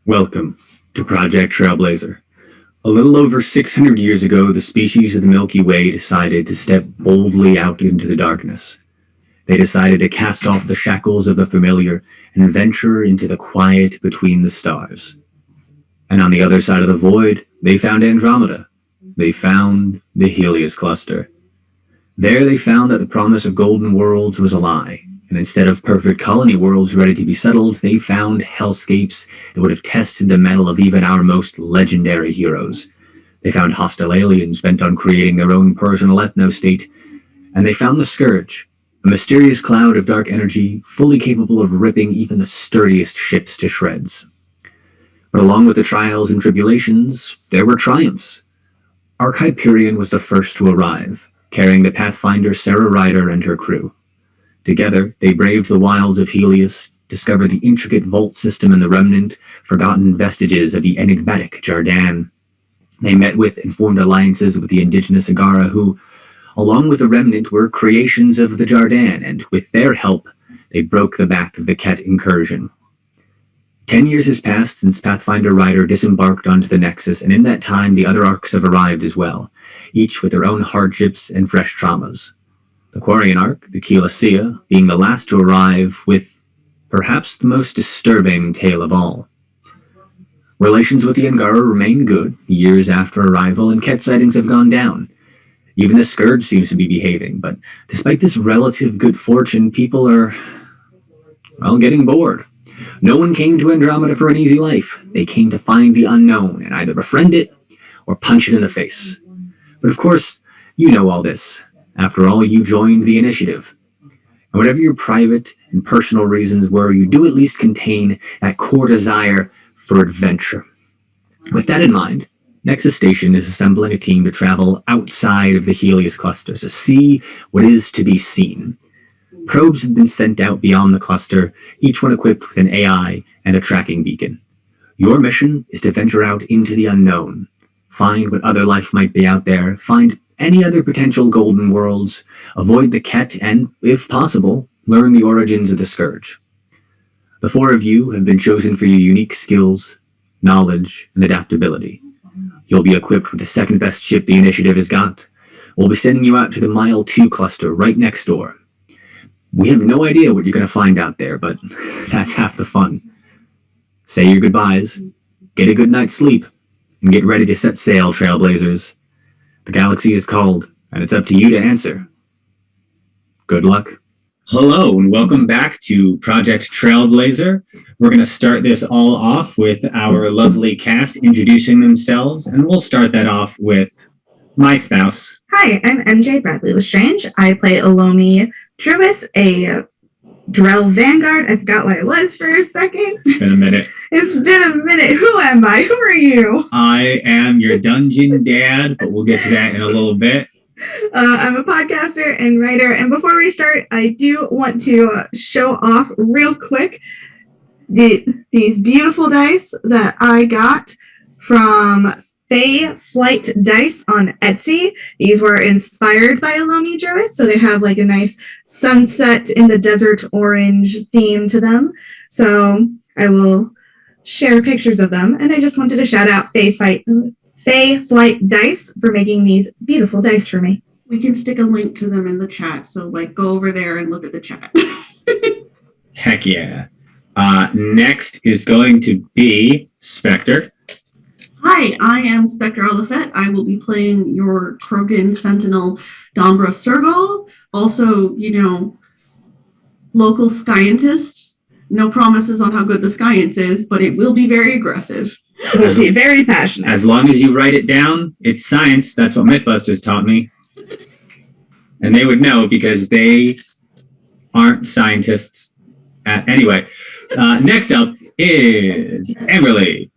Welcome to Project Trailblazer. A little over 600 years ago, the species of the Milky Way decided to step boldly out into the darkness. They decided to cast off the shackles of the familiar and venture into the quiet between the stars. And on the other side of the void, they found Andromeda. They found the Helios cluster. There they found that the promise of golden worlds was a lie, and instead of perfect colony worlds ready to be settled, they found hellscapes that would have tested the mettle of even our most legendary heroes. They found hostile aliens bent on creating their own personal ethno-state, and they found the Scourge, a mysterious cloud of dark energy fully capable of ripping even the sturdiest ships to shreds. But along with the trials and tribulations, there were triumphs. Ark Hyperion was the first to arrive, carrying the Pathfinder Sarah Ryder and her crew. Together, they braved the wilds of Helios, discovered the intricate vault system in the Remnant, forgotten vestiges of the enigmatic Jardan. They met with and formed alliances with the indigenous Agara, who, along with the Remnant, were creations of the Jardan, and with their help, they broke the back of the Ket incursion. 10 years has passed since Pathfinder Ryder disembarked onto the Nexus, and in that time the other Arks have arrived as well, each with their own hardships and fresh traumas. The Quarian Ark, the Keylessia, being the last to arrive with perhaps the most disturbing tale of all. Relations with the Angara remain good years after arrival, and Ket sightings have gone down. Even the Scourge seems to be behaving, but despite this relative good fortune, people are, well, getting bored. No one came to Andromeda for an easy life. They came to find the unknown and either befriend it or punch it in the face. But of course, you know all this. After all, you joined the initiative. And whatever your private and personal reasons were, you do at least contain that core desire for adventure. With that in mind, Nexus Station is assembling a team to travel outside of the Helios cluster to see what is to be seen. Probes have been sent out beyond the cluster, each one equipped with an AI and a tracking beacon. Your mission is to venture out into the unknown, find what other life might be out there, find any other potential golden worlds, avoid the Ket, and, if possible, learn the origins of the Scourge. The four of you have been chosen for your unique skills, knowledge, and adaptability. You'll be equipped with the second best ship the initiative has got. We'll be sending you out to the Mile 2 cluster right next door. We have no idea what you're going to find out there, but that's half the fun. Say your goodbyes, get a good night's sleep, and get ready to set sail, Trailblazers. The galaxy is called, and it's up to you to answer. Good luck. Hello, and welcome back to Project Trailblazer. We're going to start this all off with our lovely cast introducing themselves, and we'll start that off with my spouse. Hi, I'm MJ Bradley Lestrange. I play Alomi Druis, a Drell Vanguard. I forgot what it was for a second. It's been a minute. It's been a minute. Who am I? Who are you? I am your dungeon dad, but we'll get to that in a little bit. I'm a podcaster and writer. And before we start, I do want to show off real quick these beautiful dice that I got from Fae Flight Dice on Etsy. These were inspired by Alomi Druis, so they have like a nice sunset in the desert orange theme to them. So I will share pictures of them, and I just wanted to shout out Fae Flight Dice for making these beautiful dice for me. We can stick a link to them in the chat, so like go over there and look at the chat. Heck yeah. Next is going to be Spectre. Hi, I am Spectre Olafet. I will be playing your Krogan Sentinel Dombra Sergal. Also, local scientist. No promises on how good the science is, but it will be very aggressive. It will be very passionate. As long as you write it down, it's science. That's what Mythbusters taught me. And they would know because they aren't scientists. Anyway, next up is Amberly.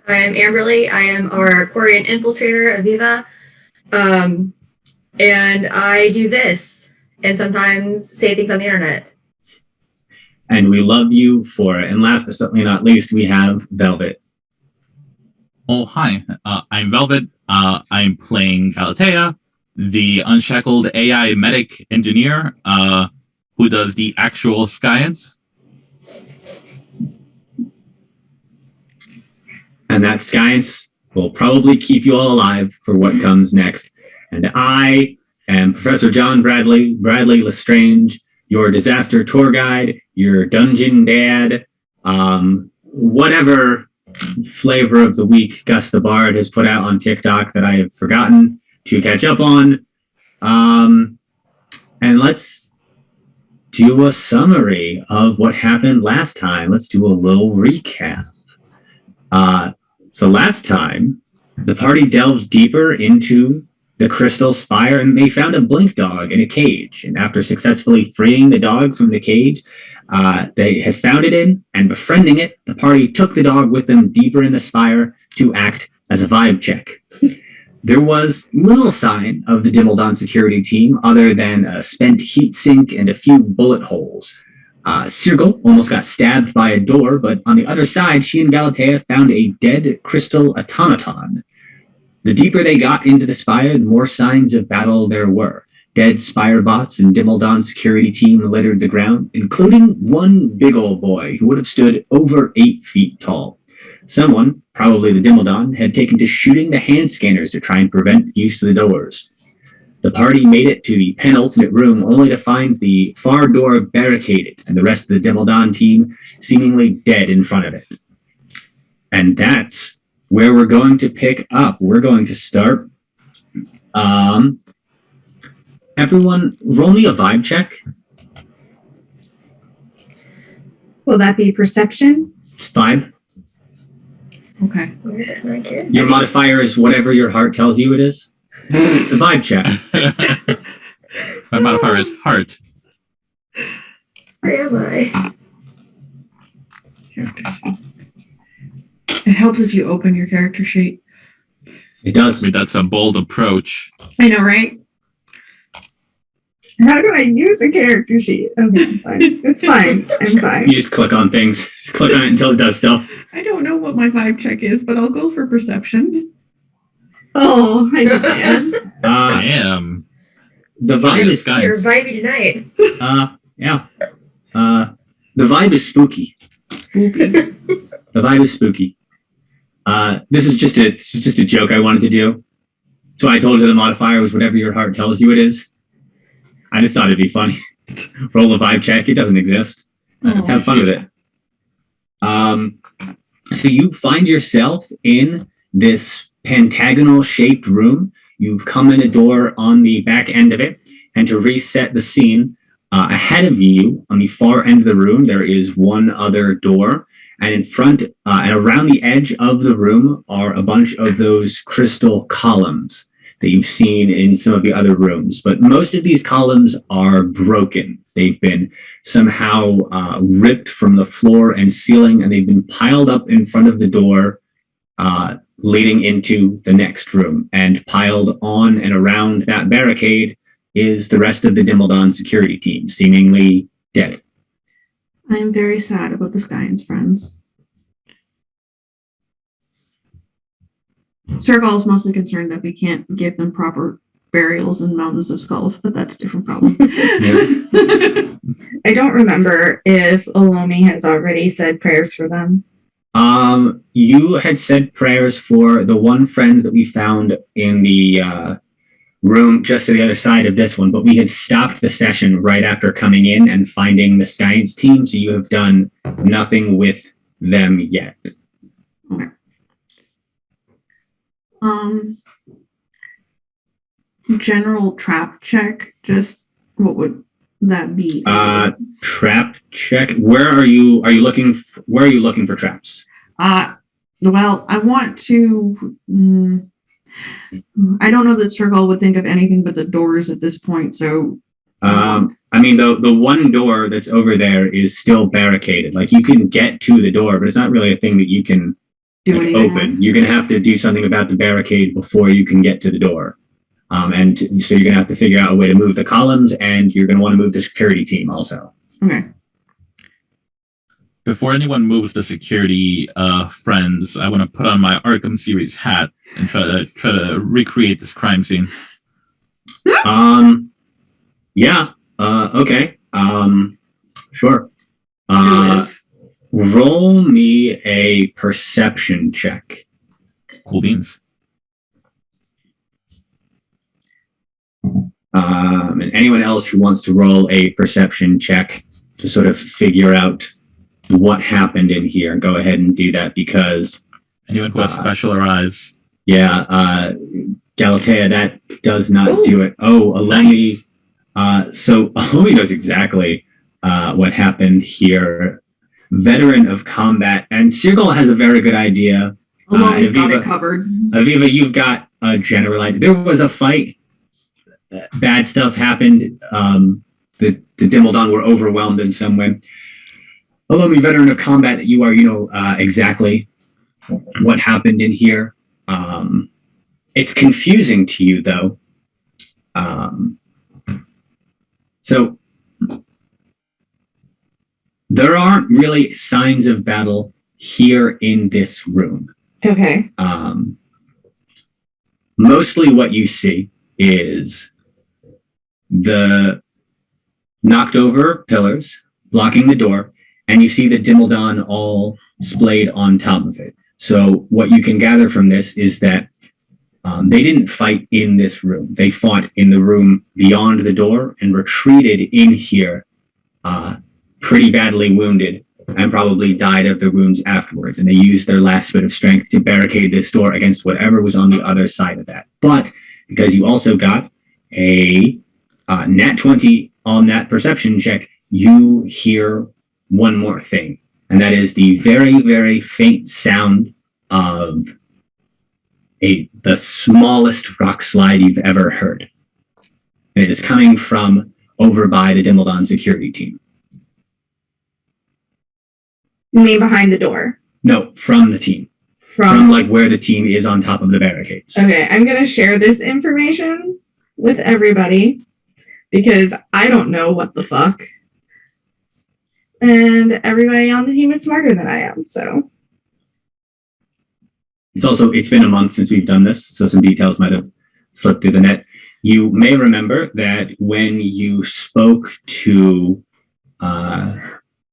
I'm Amberly. I am our Quarian infiltrator, Aviva. And I do this and sometimes say things on the internet. And we love you for it. And last but certainly not least, we have Velvet. Oh, hi. I'm Velvet. I'm playing Galatea, the unshackled AI medic engineer who does the actual science. and that science will probably keep you all alive for what comes next. And I am Professor John Bradley Lestrange, your disaster tour guide, your dungeon dad, whatever flavor of the week Gus the Bard has put out on TikTok that I have forgotten to catch up on. And let's do a summary of what happened last time. Let's do a little recap. So last time, the party delved deeper into the crystal spire and they found a blink dog in a cage. And after successfully freeing the dog from the cage they had found it in and befriending it, the party took the dog with them deeper in the spire to act as a vibe check. There was little sign of the Dimmeldon security team other than a spent heat sink and a few bullet holes. Sirgel almost got stabbed by a door, but on the other side, she and Galatea found a dead crystal automaton. The deeper they got into the spire, the more signs of battle there were. Dead spire bots and Dimmeldon security team littered the ground, including one big old boy who would have stood over 8 feet tall. Someone, probably the Dimmeldon, had taken to shooting the hand scanners to try and prevent the use of the doors. The party made it to the penultimate room only to find the far door barricaded and the rest of the Dimmeldon team seemingly dead in front of it. And that's where we're going to pick up. We're going to start. Everyone, roll me a vibe check. Will that be perception? It's vibe. Okay. Your modifier is whatever your heart tells you it is. It's a vibe check. My modifier is heart. Where am I? It helps if you open your character sheet. It I does. mean, that's a bold approach. I know, right? How do I use a character sheet? Okay, I'm fine. It's fine. I'm fine. You just click on things. Just click on it until it does stuff. I don't know what my vibe check is, but I'll go for perception. Oh, I can. Damn. The vibe is You're vibey tonight. yeah. The vibe is spooky. Spoopy. The vibe is spooky. This is just a joke I wanted to do. So I told you the modifier was whatever your heart tells you it is. I just thought it'd be funny. Roll a vibe check. It doesn't exist. Let's have fun with it. So you find yourself in this pentagonal shaped room. You've come in a door on the back end of it, and to reset the scene, ahead of you on the far end of the room, there is one other door, and in front and around the edge of the room are a bunch of those crystal columns that you've seen in some of the other rooms. But most of these columns are broken. They've been somehow ripped from the floor and ceiling, and they've been piled up in front of the door leading into the next room. And piled on and around that barricade is the rest of the Dimmeldon security team, seemingly dead. I am very sad about the Skyans friends. Sergal is mostly concerned that we can't give them proper burials in Mountains of Skulls, but that's a different problem. I don't remember if Olomi has already said prayers for them. You had said prayers for the one friend that we found in the room just to the other side of this one, but we had stopped the session right after coming in and finding the Science team, so you have done nothing with them yet. Okay. General trap check, just what would that be? Trap check. Where are you looking for traps? Well, I want to I don't know that Sergal would think of anything but the doors at this point, so I mean, the one door that's over there is still barricaded. Like, you can get to the door, but it's not really a thing that you can do anything open. else? You're going to have to do something about the barricade before you can get to the door. And so you're going to have to figure out a way to move the columns, and you're going to want to move the security team also. Okay. Before anyone moves the security friends, I want to put on my Arkham series hat and try to recreate this crime scene. Yeah. Okay. Sure. Roll me a perception check. Cool beans. And anyone else who wants to roll a perception check to sort of figure out what happened in here, go ahead and do that because, Anyone who has special eyes. Galatea, that does not do it. Oh, Alomi. Nice. So Alomi knows exactly what happened here. Veteran of combat, and Sirgal has a very good idea. Alomi's got Aviva- it covered. Aviva, you've got a general idea. There was a fight. Bad stuff happened. The Dimmeldon were overwhelmed in some way. Alomi, veteran of combat, you are, exactly what happened in here. It's confusing to you, though. So there aren't really signs of battle here in this room. Okay. Mostly what you see is the knocked over pillars blocking the door, and you see the Dimmeldon all splayed on top of it. So what you can gather from this is that they didn't fight in this room. They fought in the room beyond the door and retreated in here, pretty badly wounded, and probably died of their wounds afterwards. And they used their last bit of strength to barricade this door against whatever was on the other side of that. But because you also got a nat 20 on that perception check, you hear one more thing, and that is the very, very faint sound of the smallest rock slide you've ever heard. And it is coming from over by the Dimmeldon security team. You mean behind the door? No, from the team. From like where the team is on top of the barricades. Okay, I'm going to share this information with everybody because I don't know what the fuck. And everybody on the team is smarter than I am, so. It's been a month since we've done this, so some details might have slipped through the net. You may remember that when you spoke to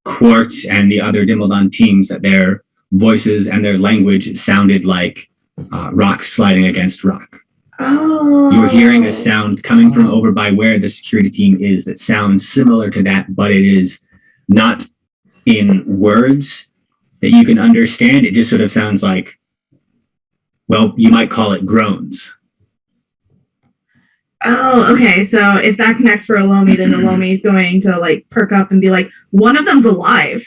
Quartz and the other Dimmeldon teams, that their voices and their language sounded like rock sliding against rock. Oh. You were hearing a sound coming from over by where the security team is that sounds similar to that, but it is not in words that you can understand. It just sort of sounds like, well, you might call it groans. Oh, okay. So if that connects for Alomi, then Alomi is going to like perk up and be like, one of them's alive.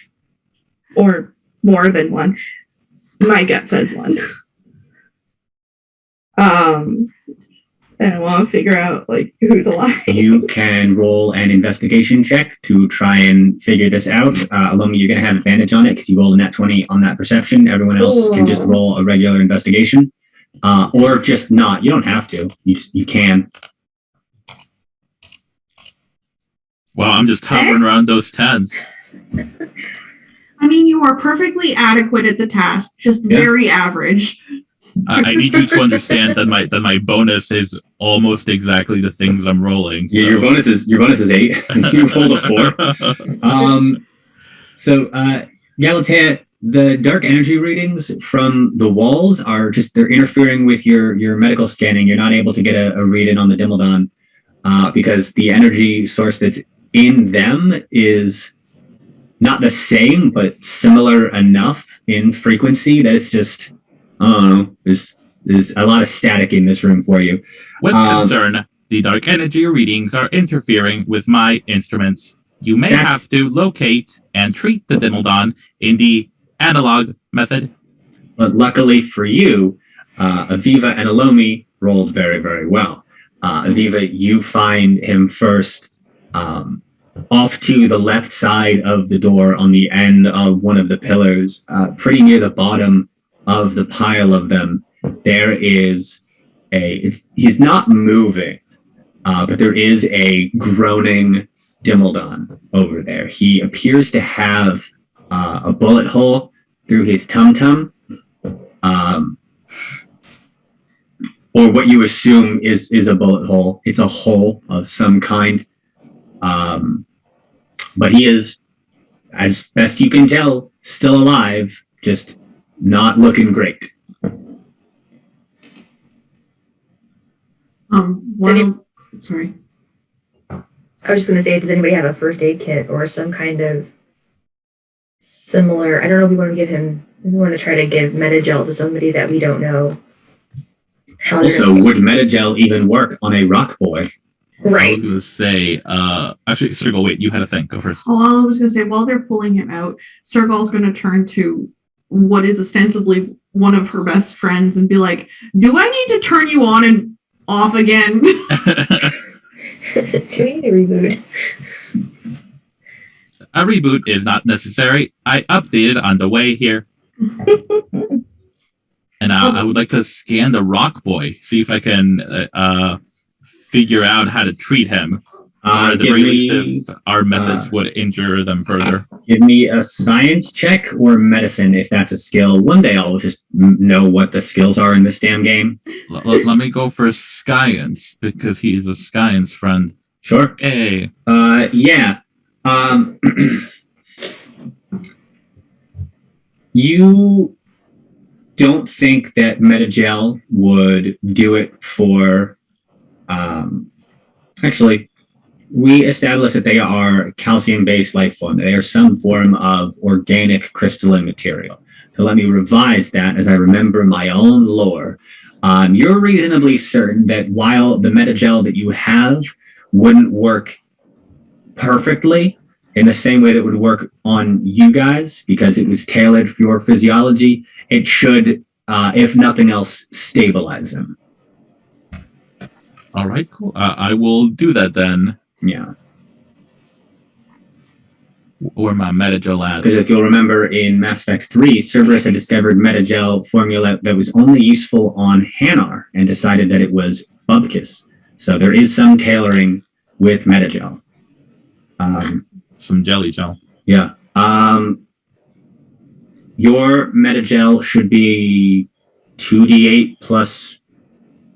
Or more than one. My gut says one. And I want to figure out like who's alive. You can roll an investigation check to try and figure this out. Alomi, you're going to have advantage on it because you rolled a nat 20 on that perception. Everyone else can just roll a regular investigation. Or just not. You don't have to. You can. Wow, I'm just hovering around those 10s. I mean, you are perfectly adequate at the task, just very average. I need you to understand that my bonus is almost exactly the things I'm rolling. So. Yeah, your bonus is 8. You rolled a 4. So Galatea, the dark energy readings from the walls are they're interfering with your medical scanning. You're not able to get a read in on the Dimmeldon because the energy source that's in them is not the same, but similar enough in frequency that it's just, I don't know, there's a lot of static in this room for you. With concern, the dark energy readings are interfering with my instruments. You may have to locate and treat the Dimmeldon in the analog method. But luckily for you, Aviva and Alomi rolled very, very well. Aviva, you find him first off to the left side of the door on the end of one of the pillars, pretty near the bottom of the pile of them. There is he's not moving, but there is a groaning Dimmeldon over there. He appears to have a bullet hole through his tum-tum, or what you assume is a bullet hole. It's a hole of some kind. But he is as best you can tell, still alive, just not looking great. Sorry. I was just gonna say, does anybody have a first aid kit or some kind of similar? I don't know if we want to give him. We want to try to give Metagel to somebody that we don't know. How they're Also, would Metagel even work on a rock boy? I right? was going to say, actually, Sergal, wait, you had a thing. Go first. Oh, I was going to say, while they're pulling him out, Sergal's going to turn to what is ostensibly one of her best friends and be like, do I need to turn you on and off again? Do we need a reboot? A reboot is not necessary. I updated on the way here. And I would like to scan the rock boy, see if I can figure out how to treat him. Or at the very least, if our methods would injure them further. Give me a science check or medicine if that's a skill. One day I'll just know what the skills are in this damn game. Let me go for science, because he's a science friend. Sure. Hey. Yeah. You don't think that Metagel would do it for... actually, we established that they are calcium-based life form. They are some form of organic crystalline material. So let me revise that as I remember my own lore. You're reasonably certain that while the Metagel that you have wouldn't work perfectly in the same way that would work on you guys, because it was tailored for your physiology, it should, if nothing else, stabilize them. All right, cool. I will do that then. Yeah. Or my Metagel at. Because if you'll remember in Mass Effect 3, Cerberus had discovered Metagel formula that was only useful on Hanar and decided that it was Bubkis. So there is some tailoring with Metagel. Some jelly gel. Yeah. Your Metagel should be 2d8 plus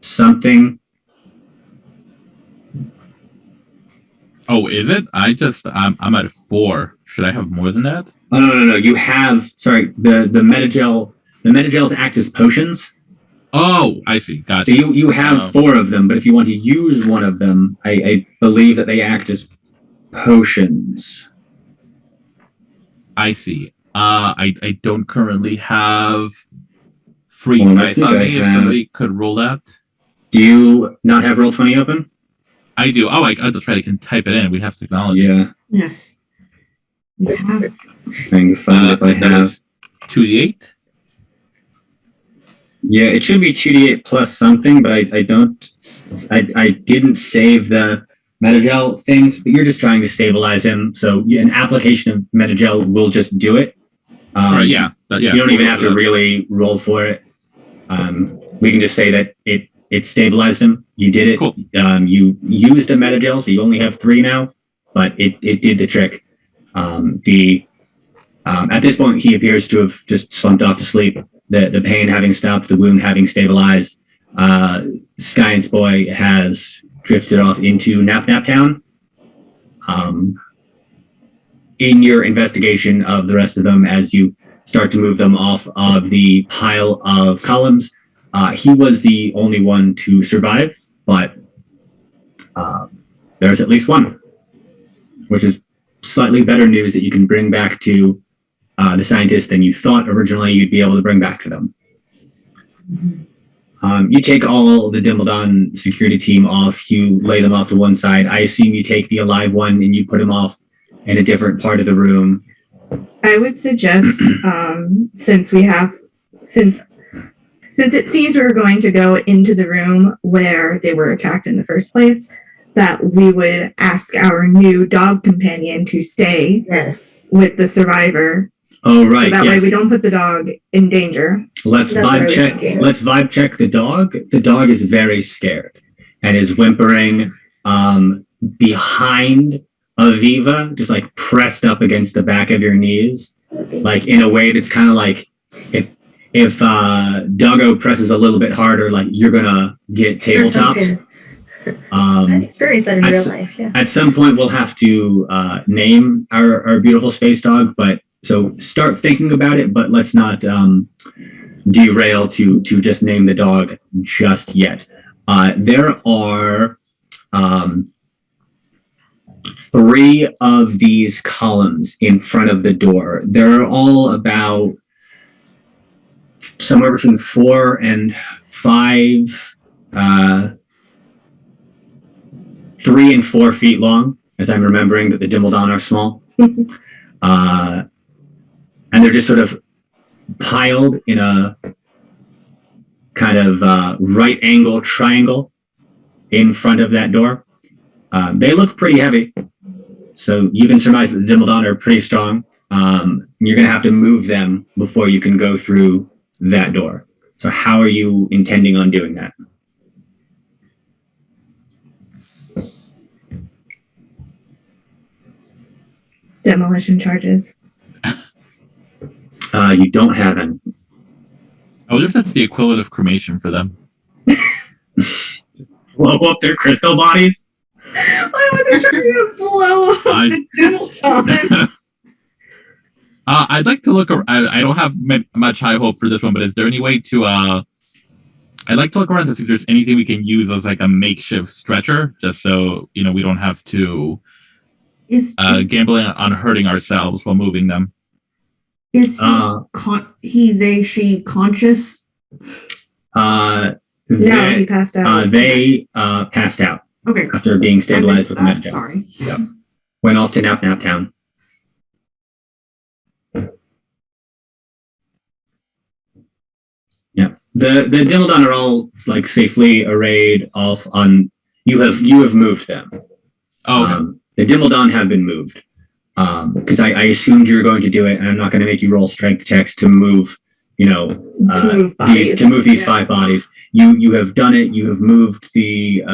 something. Oh, is it? I'm at 4. Should I have more than that? Oh, no. You have, sorry, the Metagels act as potions. Oh, I see. So Gotcha. you have 4 of them, but if you want to use one of them, I believe that they act as potions. I see. I don't currently have free Well, I dice think on I me. If have- somebody could roll that. Do you not have Roll20 open? I do. Oh, that's right. I can type it in. We have technology. Yeah. Yes. We have. Trying to find if I that have. is 2d8. Yeah, it should be 2d8 plus something, but I don't. I didn't save the Metagel things, but you're just trying to stabilize him. So an application of Metagel will just do it. Right, yeah. You don't even have to really roll for it. We can just say that it stabilized him. You did it. Cool. You used a Metagel, so you only have 3 now, but it did the trick. At this point, he appears to have just slumped off to sleep. The pain having stopped, the wound having stabilized. Science Boy has drifted off into Nap Nap Town. In your investigation of the rest of them, as you start to move them off of the pile of columns, he was the only one to survive, but there's at least one, which is slightly better news that you can bring back to the scientists than you thought originally you'd be able to bring back to them. You take all the Dimbledon security team off, you lay them off to one side. I assume you take the alive one and you put him off in a different part of the room. I would suggest, since it seems we're going to go into the room where they were attacked in the first place, that we would ask our new dog companion to stay Yes. with the survivor. Oh, right. So that yes. way we don't put the dog in danger. Let's That's what I vibe was check. thinking. Let's vibe check the dog. The dog is very scared and is whimpering behind Aviva, just like pressed up against the back of your knees, like in a way that's kind of like if Doggo presses a little bit harder, like you're gonna get tabletop. I've experienced that in I'd real s- life. Yeah. At some point, we'll have to name our beautiful space dog, but so start thinking about it, but let's not derail to just name the dog just yet. There are 3 of these columns in front of the door. They're all about somewhere between 4 and 5, 3 and 4 feet long, as I'm remembering that the Dimbledon are small. And they're just sort of piled in a kind of right angle triangle in front of that door. They look pretty heavy, so you can surmise that the Dimbledon are pretty strong. You're going to have to move them before you can go through that door. So how are you intending on doing that? Demolition charges. You don't have any. I wonder if that's the equivalent of cremation for them. Blow up their crystal bodies? I wasn't trying to blow up the Dimbledon. I'd like to look. I don't have much high hope for this one, but is there any way to? I'd like to look around to see if there's anything we can use as like a makeshift stretcher, just so we don't have to gambling on hurting ourselves while moving them. Is she conscious? No, he passed out. They passed out Okay. after being I stabilized missed with that. Medjay. Sorry. Went off to Nap Nap Town. Yeah, the Dimbledon are all like safely arrayed off on. You have moved them. Oh, okay. The Dimbledon have been moved because I assumed you were going to do it, and I'm not going to make you roll strength checks to move. To move these 5 bodies. You have done it. You have moved the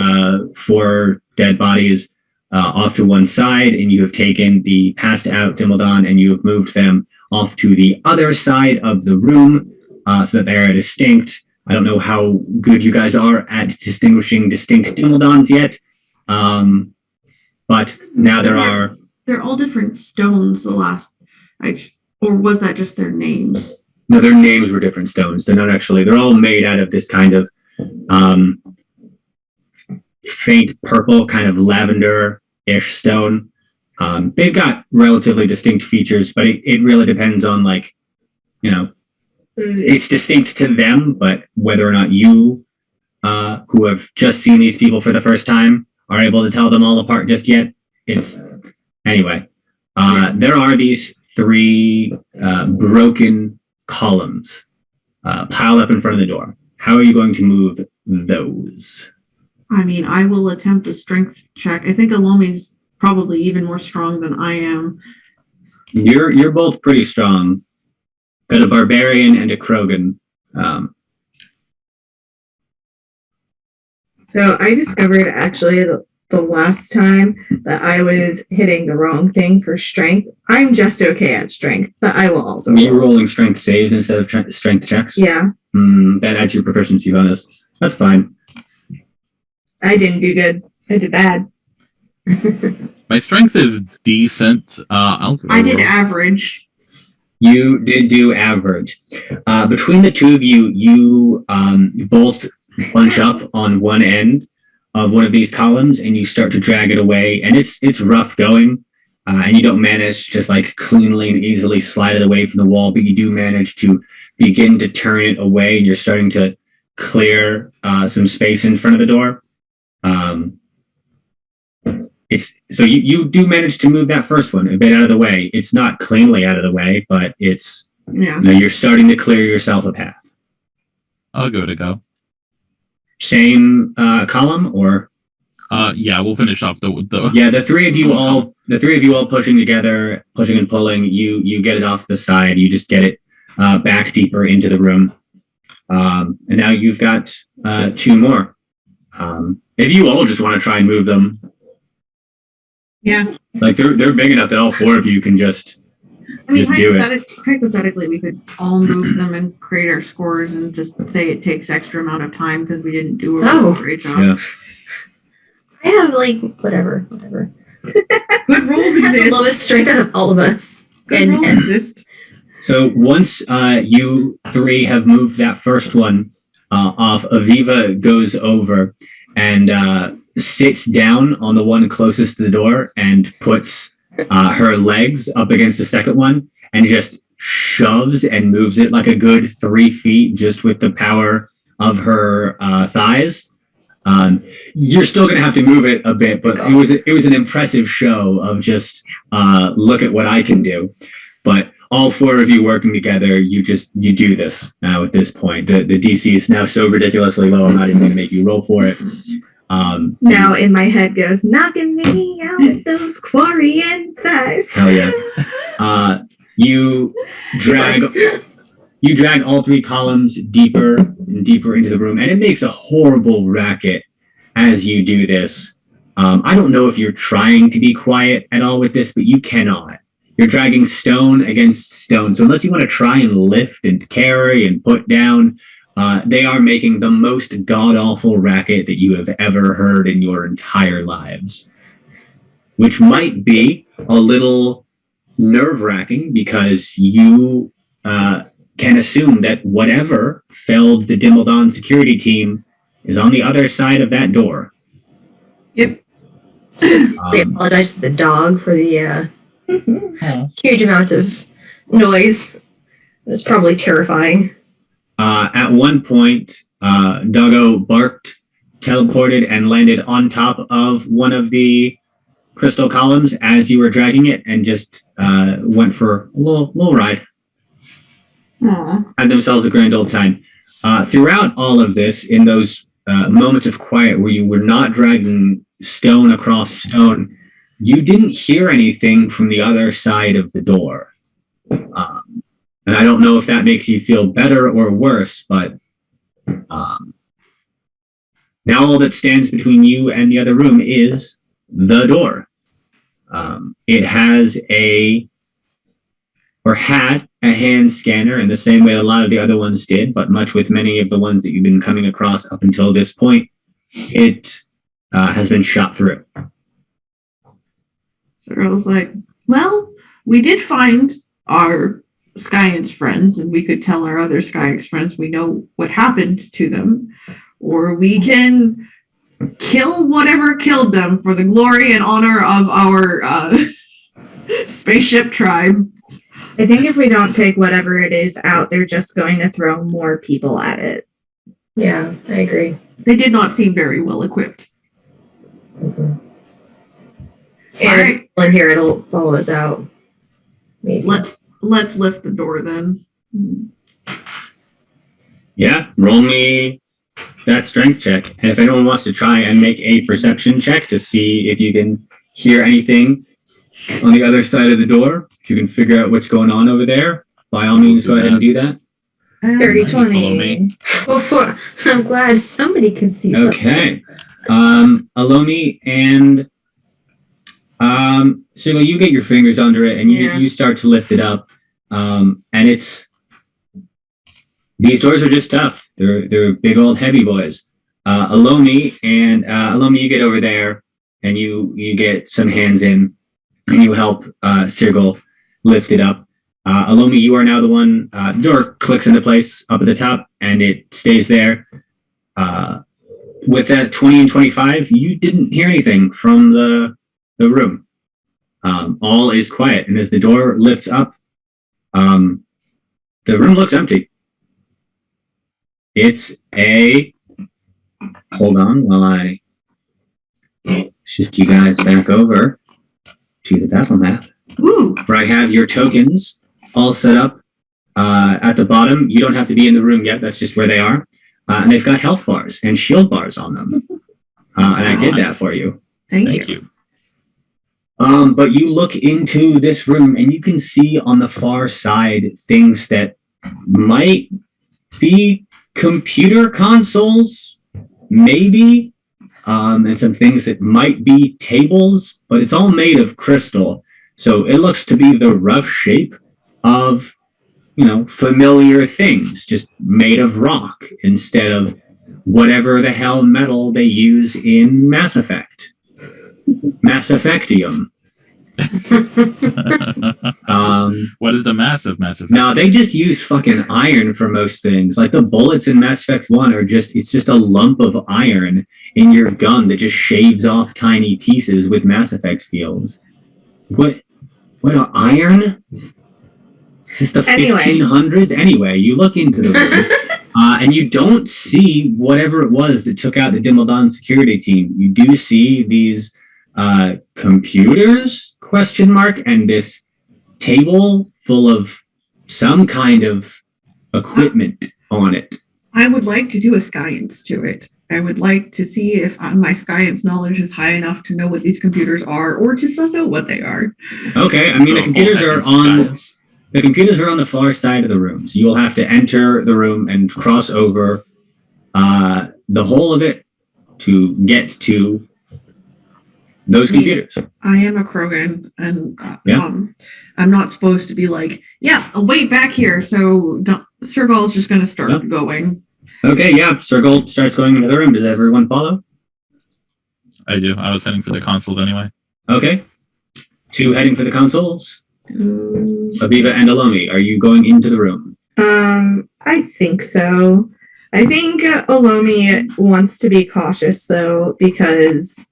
4 dead bodies off to one side, and you have taken the passed out Dimbledon and you have moved them off to the other side of the room so that they are distinct. I don't know how good you guys are at distinguishing distinct Dimbledons yet, but now there are. They're all different stones. Or was that just their names? No, their names were different stones. They're not actually. They're all made out of this kind of faint purple, kind of lavender-ish stone. They've got relatively distinct features, but it really depends on it's distinct to them, but whether or not you, who have just seen these people for the first time, are able to tell them all apart just yet. Anyway. There are these 3 broken columns piled up in front of the door. How are you going to move those? I mean, I will attempt a strength check. I think Alomi's probably even more strong than I am. You're both pretty strong. Got a barbarian and a Krogan. So I discovered actually the last time that I was hitting the wrong thing for strength. I'm just okay at strength, but I will also. You're rolling strength saves instead of strength checks? Yeah. That adds your proficiency bonus. That's fine. I didn't do good. I did bad. My strength is decent. I did average. You did do average. Between the 2 of you, you both bunch up on one end of one of these columns and you start to drag it away, and it's rough going, and you don't manage just like cleanly and easily slide it away from the wall, but you do manage to begin to turn it away, and you're starting to clear some space in front of the door. So you do manage to move that first one a bit out of the way. It's not cleanly out of the way, but you're starting to clear yourself a path. I'll give it a go. Same column, or yeah, we'll finish off the yeah, the three of you all pushing together, pushing and pulling. You get it off the side. You just get it back deeper into the room, and now you've got 2 more. If you all just want to try and move them, Yeah. like they're big enough that all 4 of you can just. I mean, Just do it. hypothetically, we could all move them and create our scores and just say it takes extra amount of time because we didn't do a Oh. great job. Yeah. I have like whatever. Good rules I have the exist. lowest strength out of all of us. Good rules exist. So once you three have moved that first one off, Aviva goes over and sits down on the one closest to the door and puts her legs up against the second one and just shoves and moves it like a good 3 feet just with the power of her thighs. You're still going to have to move it a bit, but it was an impressive show of just look at what I can do. But all 4 of you working together, you do this now at this point. The DC is now so ridiculously low, I'm not even going to make you roll for it. Now in my head goes, knocking me out with those quarry and thighs. Hell yeah. You drag all 3 columns deeper and deeper into the room, and it makes a horrible racket as you do this. I don't know if you're trying to be quiet at all with this, but you cannot. You're dragging stone against stone. So unless you want to try and lift and carry and put down, they are making the most god-awful racket that you have ever heard in your entire lives. Which might be a little nerve-wracking because you can assume that whatever felled the Dimmeldon security team is on the other side of that door. Yep. We apologize to the dog for the huge amount of noise. It's probably terrifying. At one point, Doggo barked, teleported, and landed on top of one of the crystal columns as you were dragging it, and just went for a little ride. Aw. Had themselves a grand old time. Throughout all of this, in those moments of quiet where you were not dragging stone across stone, you didn't hear anything from the other side of the door. And I don't know if that makes you feel better or worse, but now all that stands between you and the other room is the door. It has had a hand scanner in the same way a lot of the other ones did, but much with many of the ones that you've been coming across up until this point, it has been shot through. So I was like, well, we did find our Skyans friends, and we could tell our other Skyans friends we know what happened to them, or we can kill whatever killed them for the glory and honor of our spaceship tribe. I think if we don't take whatever it is out, they're just going to throw more people at it. Yeah, I agree. They did not seem very well equipped. Mm-mm. All And right. in here, it'll follow us out. Maybe. Let's lift the door then. Yeah, roll me that strength check. And if anyone wants to try and make a perception check to see if you can hear anything on the other side of the door, if you can figure out what's going on over there, by all means, go ahead and do that. 30, Follow 20. me. Oh, I'm glad somebody could see something. Okay. Alomi and Sigil, you get your fingers under it and you start to lift it up. And these doors are just tough. They're big old heavy boys. Alomi, you get over there and you get some hands in and you help Sigil lift it up. Alomi, you are now the one. The door clicks into place up at the top and it stays there. With that 20 and 25, you didn't hear anything from the room. All is quiet, and as the door lifts up, the room looks empty. It's hold on while I shift you guys back over to the battle map, Woo! where I have your tokens all set up at the bottom. You don't have to be in the room yet, that's just where they are. And they've got health bars and shield bars on them. And I did that for you. Thank you. But you look into this room and you can see on the far side things that might be computer consoles, maybe, and some things that might be tables, but it's all made of crystal. So it looks to be the rough shape of, familiar things, just made of rock instead of whatever the hell metal they use in Mass Effect. Mass Effectium. What is the massive? No, they just use fucking iron for most things. Like the bullets in Mass Effect 1 are it's just a lump of iron in your gun that just shaves off tiny pieces with Mass Effect fields. What are iron? Is this the Anyway. 1500s? Anyway, you look into the room and you don't see whatever it was that took out the Dimmeldan security team. You do see these computers, ? And this table full of some kind of equipment on it. I would like to do a science to it. I would like to see if my science knowledge is high enough to know what these computers are, or to suss out what they are. Okay, I mean the computers are on the far side of the room, so you will have to enter the room and cross over the whole of it to get to those computers. I am a Krogan, and Yeah. I'm not supposed to be like, yeah, I'll wait back here. So Sergal's just going to start going. Okay, yeah, Sergal starts going into the room. Does everyone follow? I do. I was heading for the consoles anyway. Okay. 2 heading for the consoles. Um, Aviva and Alomi, are you going into the room? I think so. I think Olomi wants to be cautious though, because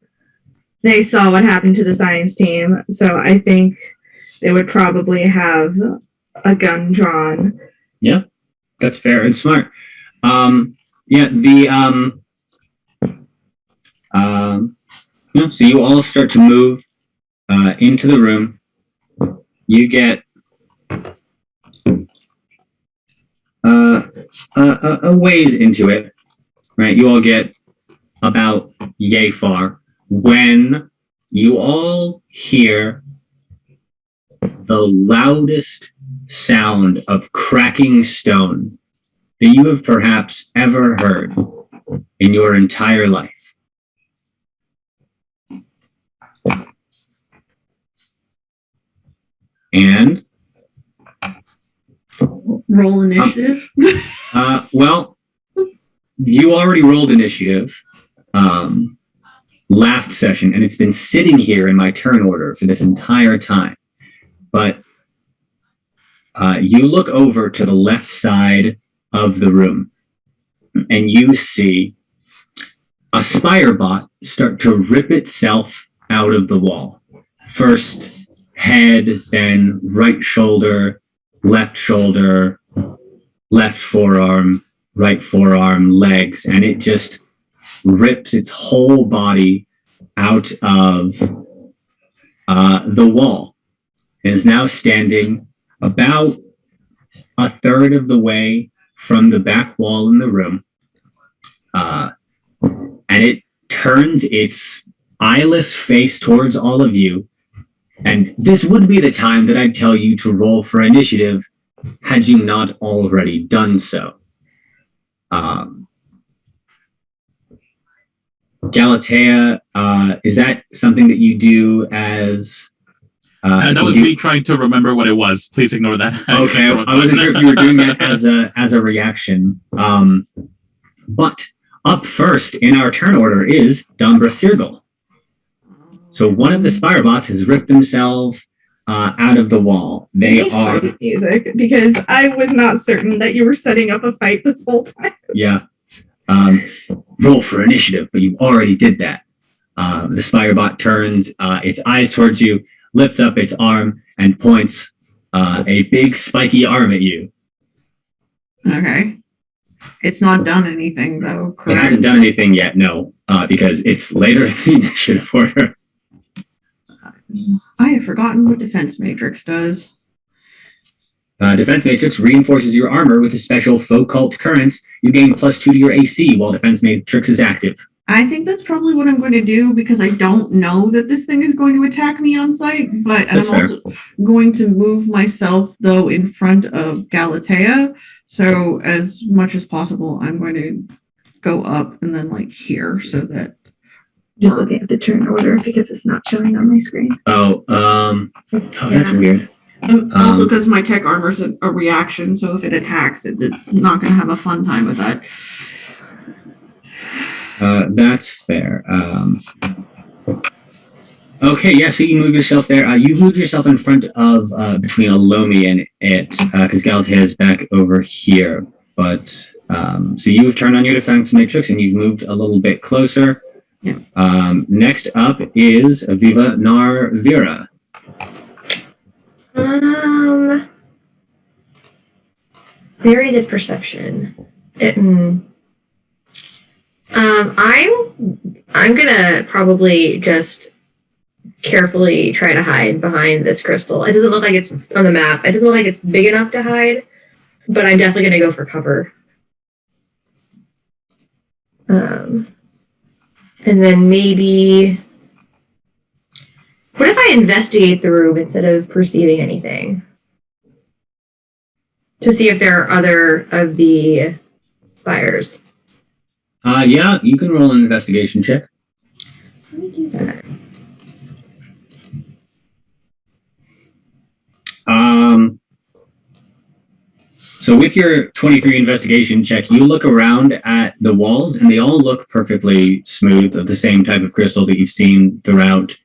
they saw what happened to the science team. So I think they would probably have a gun drawn. That's fair and smart. So you all start to move into the room. You get a ways into it, right? You all get about yay far when you all hear the loudest sound of cracking stone that you have perhaps ever heard in your entire life. And Roll initiative. well, you already rolled initiative last session, and it's been sitting here in my turn order for this entire time. But you look over to the left side of the room, and you see a Spirebot start to rip itself out of the wall. First head, then right shoulder, left forearm, right forearm, legs, and it just rips its whole body out of the wall. It is now standing about a third of the way from the back wall in the room. And it turns its eyeless face towards all of you. And this would be the time that I'd tell you to roll for initiative had you not already done so. Galatea, is that something that you do as... and that was me trying to remember what it was. Please ignore that. Okay, I wasn't sure if you were doing that as a reaction. But up first in our turn order is Dumbra Sirgal. So one of the Spirebots has ripped themselves out of the wall. They are... fight music, because I was not certain that you were setting up a fight this whole time. Yeah. Roll for initiative, but you already did that. The Spirebot turns its eyes towards you, lifts up its arm, and points a big spiky arm at you. Okay. It's not done anything though, It correct? hasn't done anything yet, no, because it's later in the initiative order. I have forgotten what Defense Matrix does. Defense Matrix reinforces your armor with a special Focult Currents. You gain +2 to your AC while Defense Matrix is active. I think that's probably what I'm going to do, because I don't know that this thing is going to attack me on sight, but That's I'm also going to move myself though in front of Galatea. So as much as possible, I'm going to go up and then like here so that Just looking at the turn order because it's not showing on my screen. That's Yeah. weird. also because my tech armor's a reaction, so if it attacks, it's not going to have a fun time with that. That's fair. Okay, yeah, so you move yourself there. You've moved yourself in front of between Alomi and it, because Galtea is back over here. But so you've turned on your defense matrix and you've moved a little bit closer. Yeah. Next up is Aviva Narvira. We already did perception. I'm gonna probably just carefully try to hide behind this crystal. It doesn't look like it's on the map. It doesn't look like it's big enough to hide, but I'm definitely gonna go for cover. And then maybe, what if I investigate the room instead of perceiving anything? To see if there are other of the fires. Yeah, you can roll an investigation check. Let me do that. So with your 23 investigation check, you look around at the walls and they all look perfectly smooth, of the same type of crystal that you've seen throughout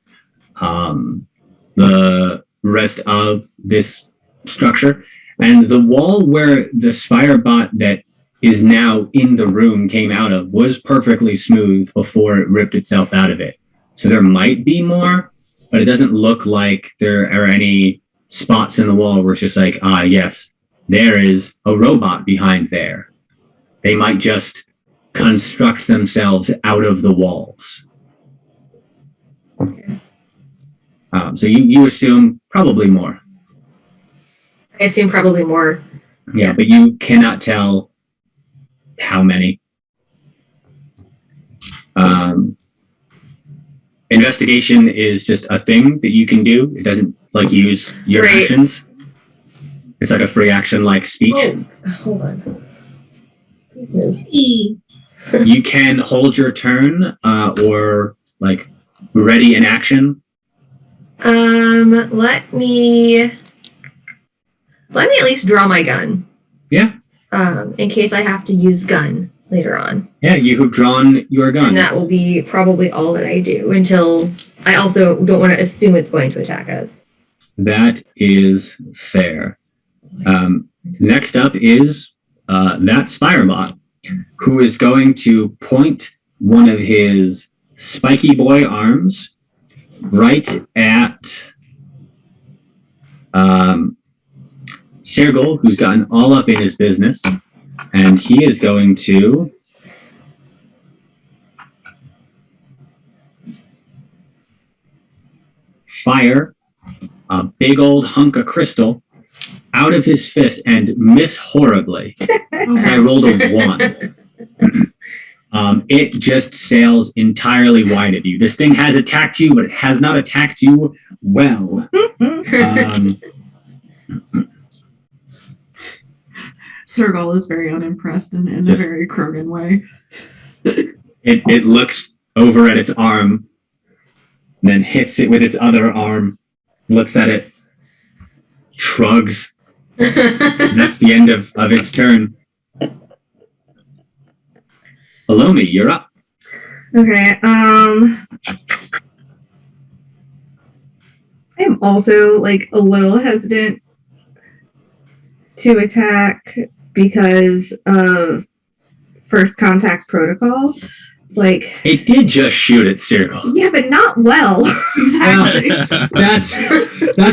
the rest of this structure. And the wall where the spire bot that is now in the room came out of was perfectly smooth before it ripped itself out of it. So there might be more, but it doesn't look like there are any spots in the wall where it's just like, yes, there is a robot behind there. They might just construct themselves out of the walls. Okay. So you assume probably more. I assume probably more. Yeah, but you cannot tell how many. Investigation is just a thing that you can do. It doesn't like use your Right. actions. It's like a free action like speech. Oh, hold on. Please move. You can hold your turn or like ready in action. Let me at least draw my gun. Yeah. In case I have to use gun later on. Yeah, you have drawn your gun. And that will be probably all that I do until I also don't want to assume it's going to attack us. That is fair. Next up is that Spirebot, who is going to point one of his spiky boy arms right at Sergol, who's gotten all up in his business, and he is going to fire a big old hunk of crystal out of his fist and miss horribly. Because I rolled a 1. It just sails entirely wide of you. This thing has attacked you, but it has not attacked you well. Sergal is very unimpressed in a Just- very Cronin way. It looks over at its arm, then hits it with its other arm, looks at it, shrugs. And that's the end of its turn. Alomi, you're up. Okay. I'm also like a little hesitant to attack because of first contact protocol. Like, It did just shoot at Circle. yeah, but not well. Exactly. That's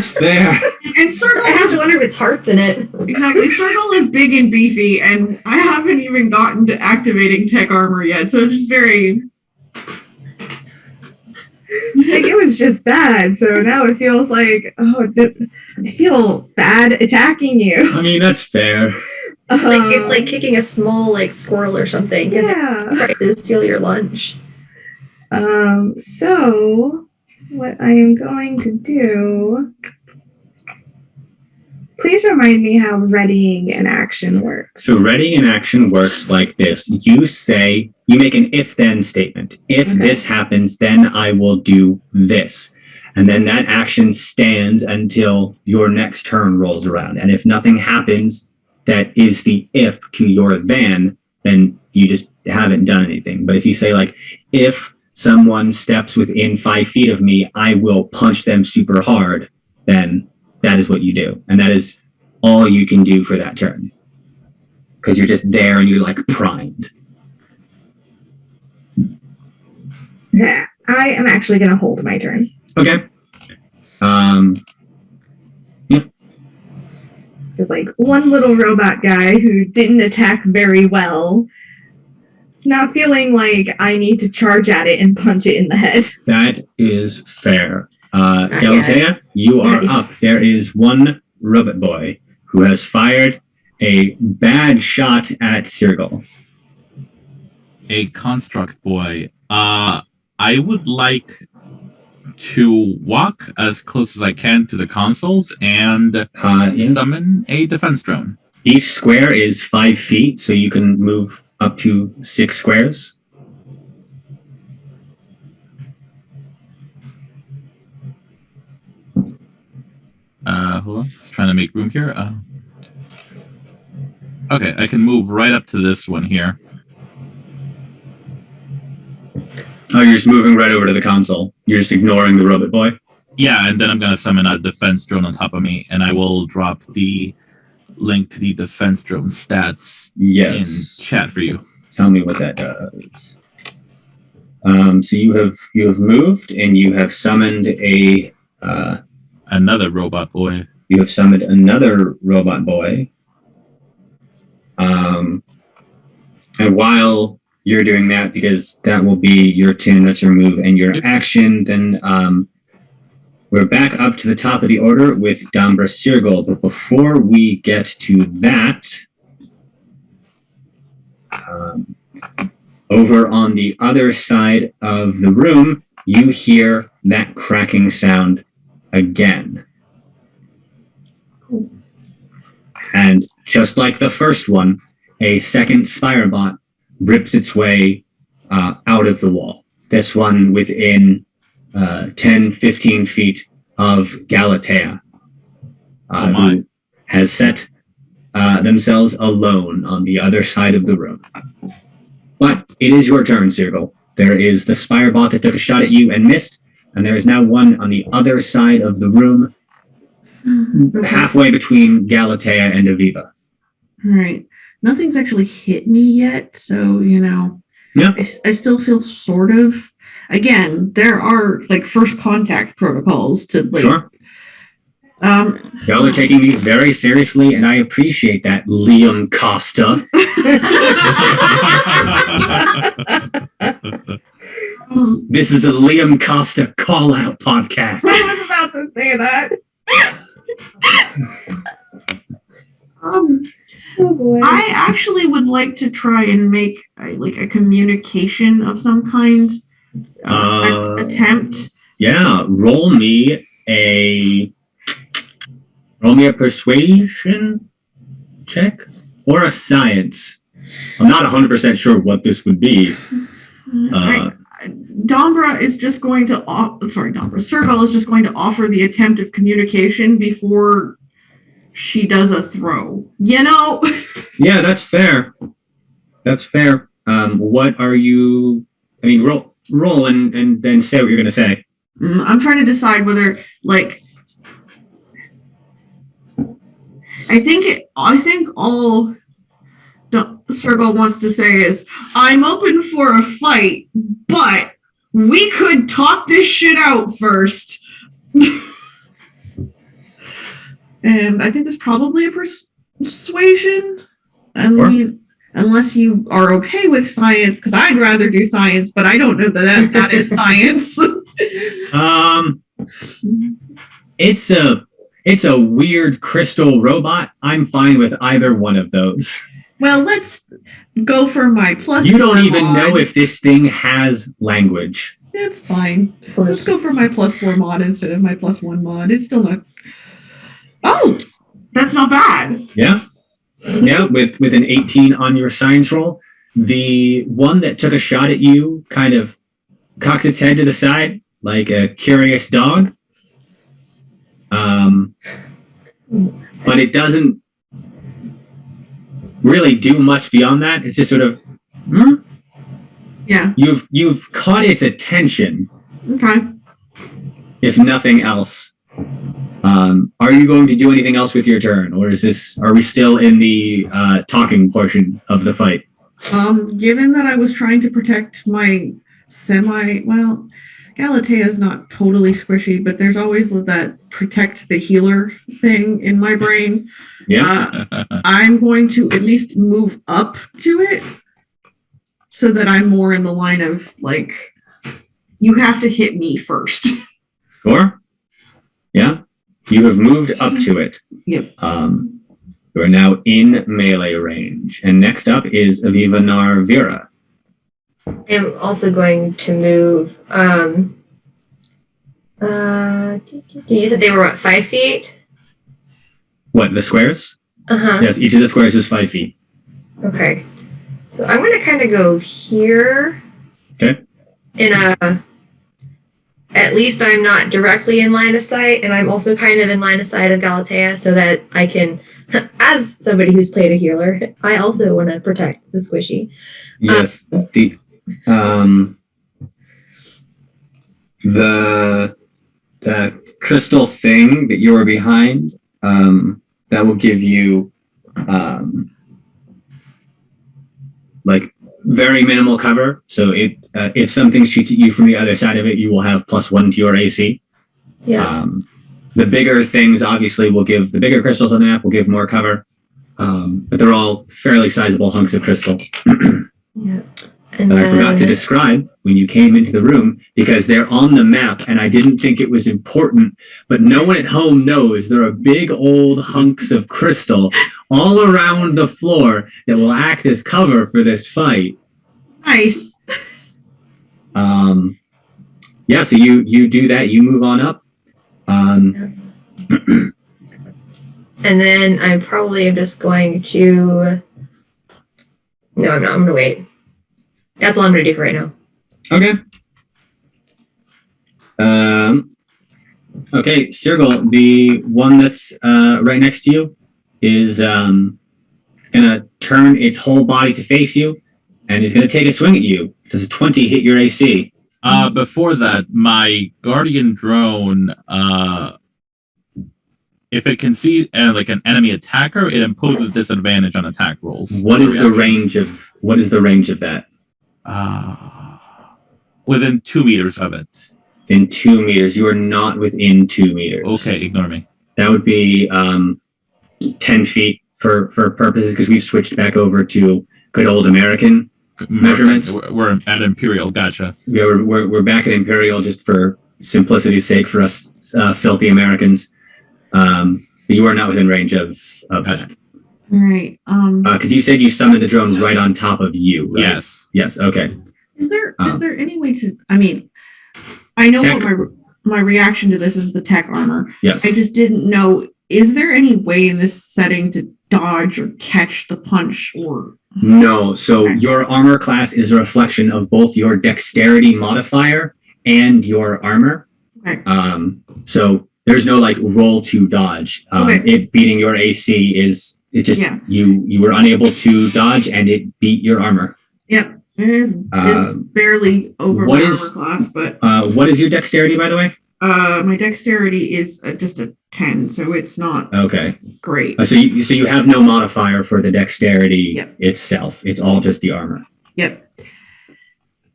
fair. And I Sergal have to wonder if its heart's in it. exactly. Sergal is big and beefy, and I haven't even gotten to activating tech armor yet, so it's just very. Like, it was just bad. So now it feels like, I feel bad attacking you. I mean, that's fair. Like it's like kicking a small like squirrel or something because yeah. it tries to steal your lunch. So what I am going to do, please remind me how readying an action works. So ready in action works like this. You make an if-then statement. If Okay. this happens, then I will do this. And then that action stands until your next turn rolls around. And if nothing happens that is the if to your then you just haven't done anything. But if you say like, if someone steps within 5 feet of me, I will punch them super hard, then that is what you do. And that is all you can do for that turn. Because you're just there and you're like primed. Yeah, I am actually going to hold my turn. Okay. Because, like, one little robot guy who didn't attack very well is now feeling like I need to charge at it and punch it in the head. That is fair. yet. Galatea, you are Not up. yet. There is one robot boy who has fired a bad shot at Cirgle. A construct boy. I would like to walk as close as I can to the consoles and Yeah. summon a defense drone. Each square is 5 feet, so you can move up to 6 squares. Hold on. Just trying to make room here. Okay, I can move right up to this one here. Oh, you're just moving right over to the console. You're just ignoring the robot boy. Yeah, and then I'm gonna summon a defense drone on top of me, and I will drop the link to the defense drone stats Yes. in chat for you. Tell me what that does. So you have moved and you have summoned Another robot boy. you have summoned another robot boy. And while you're doing that, because that will be your turn, that's your move and your Yep. action, then we're back up to the top of the order with Dambra Sirgul. But before we get to that, over on the other side of the room, you hear that cracking sound again. And just like the first one, a second Spirebot rips its way out of the wall. This one within 10, 15 feet of Galatea, Oh my. who has set themselves alone on the other side of the room. But it is your turn, Cirgle. There is the Spirebot that took a shot at you and missed, and there is now one on the other side of the room, halfway between Galatea and Aviva. All right. Nothing's actually hit me yet, so Yeah. I still feel sort of. Again, there are like first contact protocols to like. Sure. Y'all are taking these very seriously, and I appreciate that, Liam Costa. This is a Liam Costa call-out podcast. I was about to say that. Oh boy. I actually would like to try and make a communication of some kind attempt. Yeah, roll me a persuasion check or a science. I'm not 100% sure what this would be. Dambra is just going to Circle is just going to offer the attempt of communication before she does a throw. Yeah, that's fair. That's fair. What are you? I mean, roll and then say what you're gonna say. I'm trying to decide whether I think all Circle wants to say is, I'm open for a fight, but we could talk this shit out first. And I think that's probably a persuasion. Unless you are okay with science, because I'd rather do science, but I don't know that is science. It's a weird crystal robot. I'm fine with either one of those. Well, let's go for my plus. You don't 4 even mod. know if this thing has language. That's fine. Let's go for my plus 4 mod instead of my plus 1 mod. It's still not. Oh, that's not bad. Yeah. Yeah, with an 18 on your science roll. The one that took a shot at you kind of cocks its head to the side like a curious dog. But it doesn't really do much beyond that. It's just sort of, Yeah. You've caught its attention, Okay. if nothing else. Are you going to do anything else with your turn, or are we still in the talking portion of the fight? Given that I was trying to protect my Galatea is not totally squishy, but there's always that protect the healer thing in my brain. Yeah. I'm going to at least move up to it so that I'm more in the line of like, you have to hit me first. Sure. Yeah. You have moved up to it. Yep. You are now in melee range. And next up is Aviva Narvira. I'm also going to move. You said they were what, 5 feet? What, the squares? Uh-huh. Yes, each of the squares is 5 feet. Okay. So I'm going to kind of go here. Okay. At least I'm not directly in line of sight, and I'm also kind of in line of sight of Galatea so that I can, as somebody who's played a healer, I also want to protect the squishy. Yes. The crystal thing that you are behind, that will give you like very minimal cover. So if something shoots at you from the other side of it, you will have +1 to your AC. Yeah. The bigger things obviously will give, the bigger crystals on the map will give more cover. But they're all fairly sizable hunks of crystal. Yeah. And that I forgot to describe when you came into the room because they're on the map and I didn't think it was important, but no one at home knows there are big old hunks of crystal all around the floor that will act as cover for this fight. Nice. Yeah, so you do that, you move on up. And then I probably am just going to. No, I'm not. I'm going to wait. That's all I'm going to do for right now. Okay. Okay, Circle, the one that's right next to you is gonna turn its whole body to face you and is gonna take a swing at you. Does a 20 hit your AC? Before that, my guardian drone, if it can see like an enemy attacker, it imposes disadvantage on attack rolls. What is the range of that? Within 2 meters of it. In 2 meters. You are not within 2 meters. Okay, ignore me. That would be 10 feet for purposes because we've switched back over to good old American measurements. We're at Imperial, gotcha. Yeah, we're back at Imperial just for simplicity's sake for us filthy Americans. But you are not within range of Gotcha. that. All right. Because you said you summoned the drone right on top of you, right? Yes. Yes, okay. Is there any way to? I mean, I know Tech. what my reaction to this is the tech armor. Yes. I just didn't know. Is there any way in this setting to dodge or catch the punch or? No, so Okay. your armor class is a reflection of both your dexterity modifier and your armor. Okay. So there's no like roll to dodge. Okay. It beating your AC is it just Yeah. you were unable to dodge and it beat your armor. Yep. It is barely over what my is- armor class, but What is your dexterity, by the way? my dexterity is just a 10, so it's not Okay. great. So you have no modifier for the dexterity Yep. itself. It's all just the armor. Yep.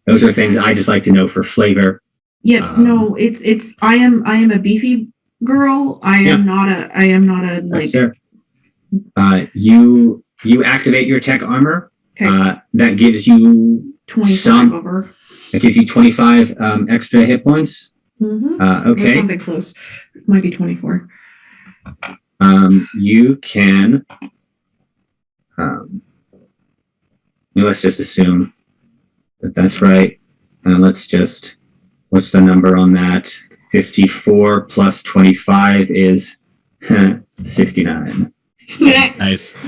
Those are things I just like to know for flavor. Yep. No, Um, it's I am a beefy girl. I am not a That's like. fair. You activate your tech armor. Okay. That gives you 25 over. 25 extra hit points. Mm-hmm. Okay. Something close. It might be 24. You can. Let's just assume that that's right. Let's just. What's the number on that? 54 plus 25 is 69. Nice. So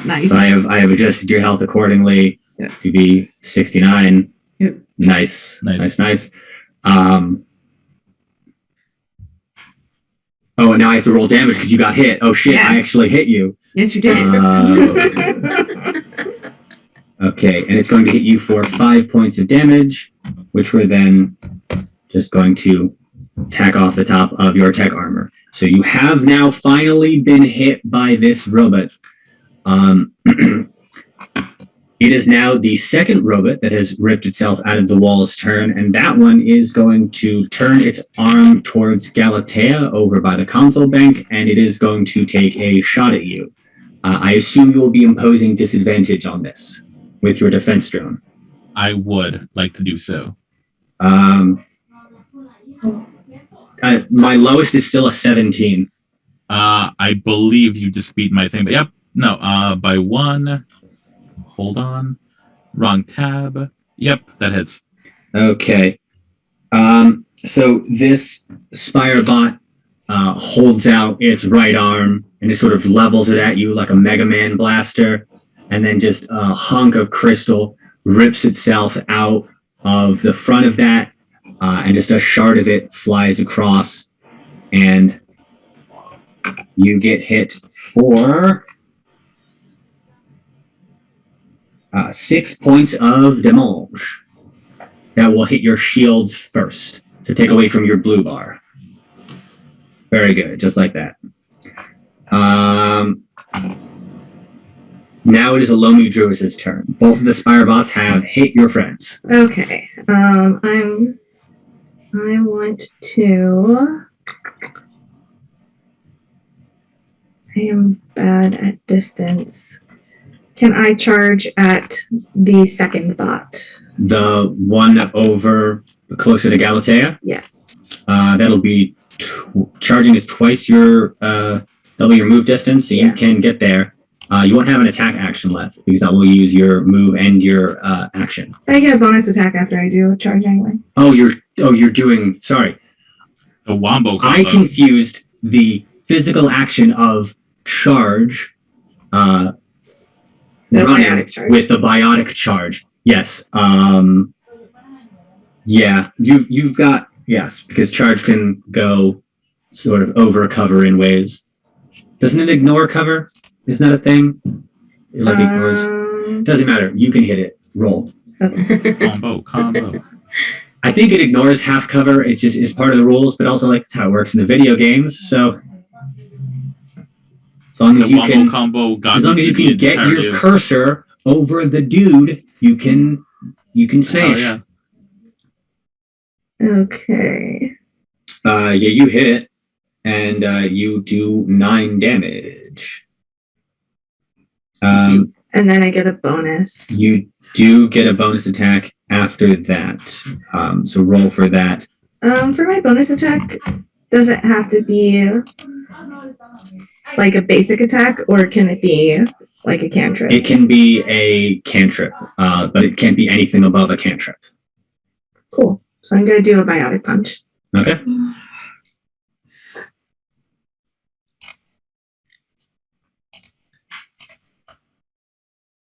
I have adjusted your health accordingly Yep. to be 69. Yep. Nice. Oh, and now I have to roll damage because you got hit. Oh shit! I Yes. actually hit you. Yes, you did. Okay, and it's going to hit you for 5 points of damage. which we're then just going to tack off the top of your tech armor. So you have now finally been hit by this robot. It is now the second robot that has ripped itself out of the wall's turn, and that one is going to turn its arm towards Galatea over by the console bank, and it is going to take a shot at you. I assume you will be imposing disadvantage on this with your defense drone. I would like to do so. My lowest is still a 17. I believe you just beat my thing, but yep. No, by 1. Hold on. Wrong tab. Yep, that hits. Okay. So this Spirebot holds out its right arm and just sort of levels it at you like a Mega Man blaster, and then just a hunk of crystal rips itself out of the front of that, and just a shard of it flies across, and you get hit for 6 points of damage. That will hit your shields first to take away from your blue bar. Very good, just like that. Now it is Alomu Druid's turn. Both of the Spirebots have hit your friends. Okay. I want to. I am bad at distance. Can I charge at the second bot? The one over closer to Galatea, Yes. that'll be charging is twice your double your move distance, so you Yeah. can get there. You won't have an attack action left because that will use your move and your action. I get a bonus attack after I do a charge anyway. You're doing. Sorry, The Wombo combo. I confused the physical action of charge. The Running biotic charge. with the biotic charge. Yes. Yeah. You've got yes, because charge can go sort of over cover in ways. Doesn't it ignore cover? Isn't that a thing? It like ignores. Doesn't matter. You can hit it. Roll. Combo. I think it ignores half cover. It's just is part of the rules, but also like that's how it works in the video games. So as long The as you Wombo can. combo got As long as me you through can the get entirety your of- cursor over the dude, you can Oh, smash. yeah. Okay. Yeah, you hit it, and you do 9 damage. And then I get a bonus. You do get a bonus attack after that. So roll for that. For my bonus attack, does it have to be like a basic attack, or can it be like a cantrip? It can be a cantrip, but it can't be anything above a cantrip. Cool. So I'm gonna do a biotic punch. Okay.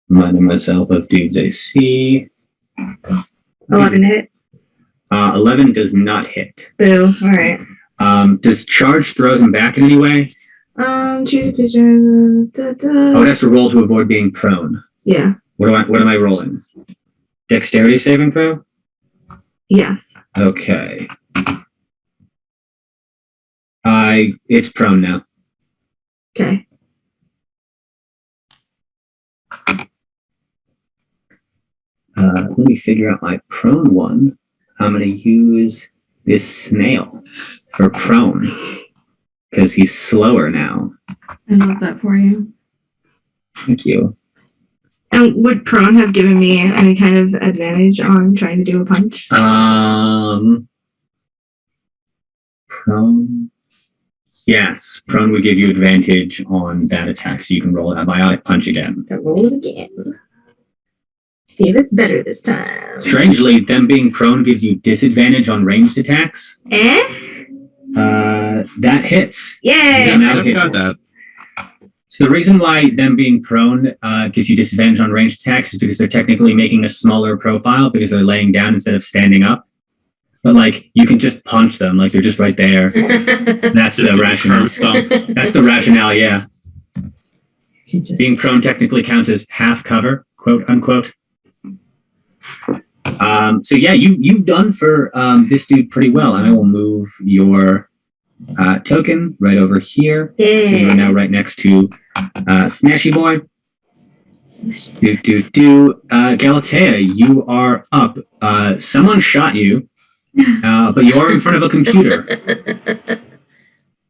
Reminding myself of dude's AC. 11 hit. 11 does not hit. Boo. All right. Does charge throw them back in any way? Choose a creature. Oh, it has to roll to avoid being prone. Yeah. What am I rolling? Dexterity saving throw? Yes. Okay. It's prone now. Okay. Let me figure out my prone one. I'm gonna use this snail for prone because he's slower now. I love that for you. Thank you. And would prone have given me any kind of advantage on trying to do a punch? Prone. Yes, prone would give you advantage on that attack, so you can roll a biotic punch again. I'll roll it again. See if it's better this time. Strangely, them being prone gives you disadvantage on ranged attacks. That hits. Yay! Yeah, I I've got that. So the reason why them being prone gives you disadvantage on ranged attacks is because they're technically making a smaller profile because they're laying down instead of standing up. But like you can just punch them, like they're just right there. That's the rationale. Curve stomp. That's the rationale, yeah. You just- Being prone technically counts as half cover, quote unquote. So yeah, you've done for this dude pretty well, and I will move your token right over here. So you are now right next to Smashy Boy. Galatea, you are up. Someone shot you, but you are in front of a computer.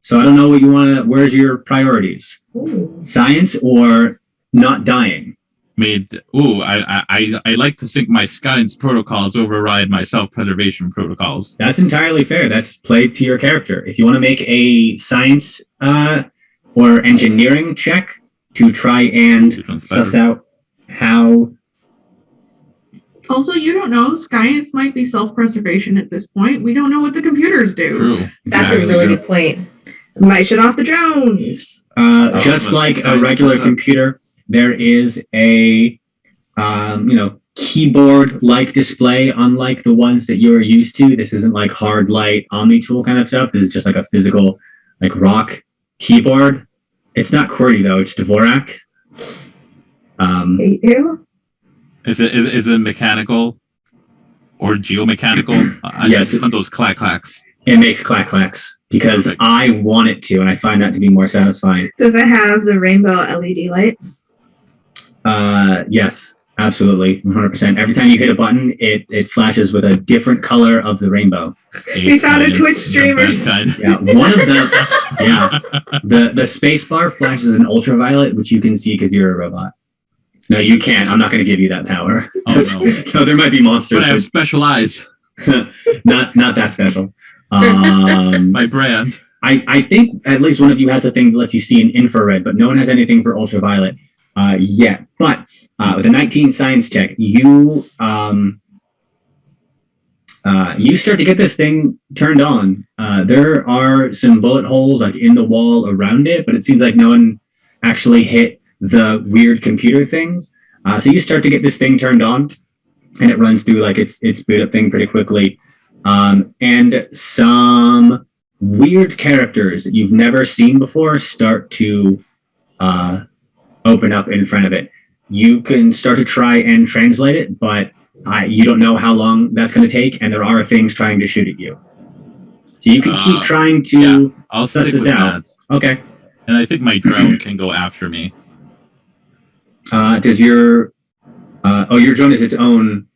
So I don't know what you want to. Where's your priorities? Ooh. Science or not dying? I like to think my science protocols override my self-preservation protocols. That's entirely fair. That's played to your character. If you want to make a science or engineering check to try and Which one's suss better? out how. Also, you don't know. Science might be self-preservation at this point. We don't know what the computers do. True. That's a really good point. Might shut off the drones. Just let's like a science regular suss out. computer, there is a keyboard-like display, unlike the ones that you're used to. This isn't like hard light Omni tool kind of stuff. This is just like a physical, like rock keyboard. It's not QWERTY though. It's Dvorak. Hate you. Is it mechanical or geomechanical? I Yes. just want those clack clacks. It makes clack clacks because Perfect. I want it to, and I find that to be more satisfying. Does it have the rainbow LED lights? Yes, absolutely, 100%. Every time you hit a button, it flashes with a different color of the rainbow. We found a Science, Twitch the bad streamers. kind. Yeah, one of them. Yeah, the space bar flashes in ultraviolet, which you can see because you're a robot. No, you can't. I'm not going to give you that power. Oh, no. No, there might be monsters, But I have special eyes. but not that special. My brand. I think at least one of you has a thing that lets you see in infrared, but no one has anything for ultraviolet yet. But with a 19 science check, you start to get this thing turned on. There are some bullet holes like in the wall around it, but it seems like no one actually hit the weird computer things. So you start to get this thing turned on, and it runs through like its boot up thing pretty quickly. And some weird characters that you've never seen before start to open up in front of it. You can start to try and translate it, but you don't know how long that's going to take, and there are things trying to shoot at you. So you can keep trying to. Yeah. I'll Suss stick this with out. that. Okay. And I think my drone can go after me. Does your your drone is its own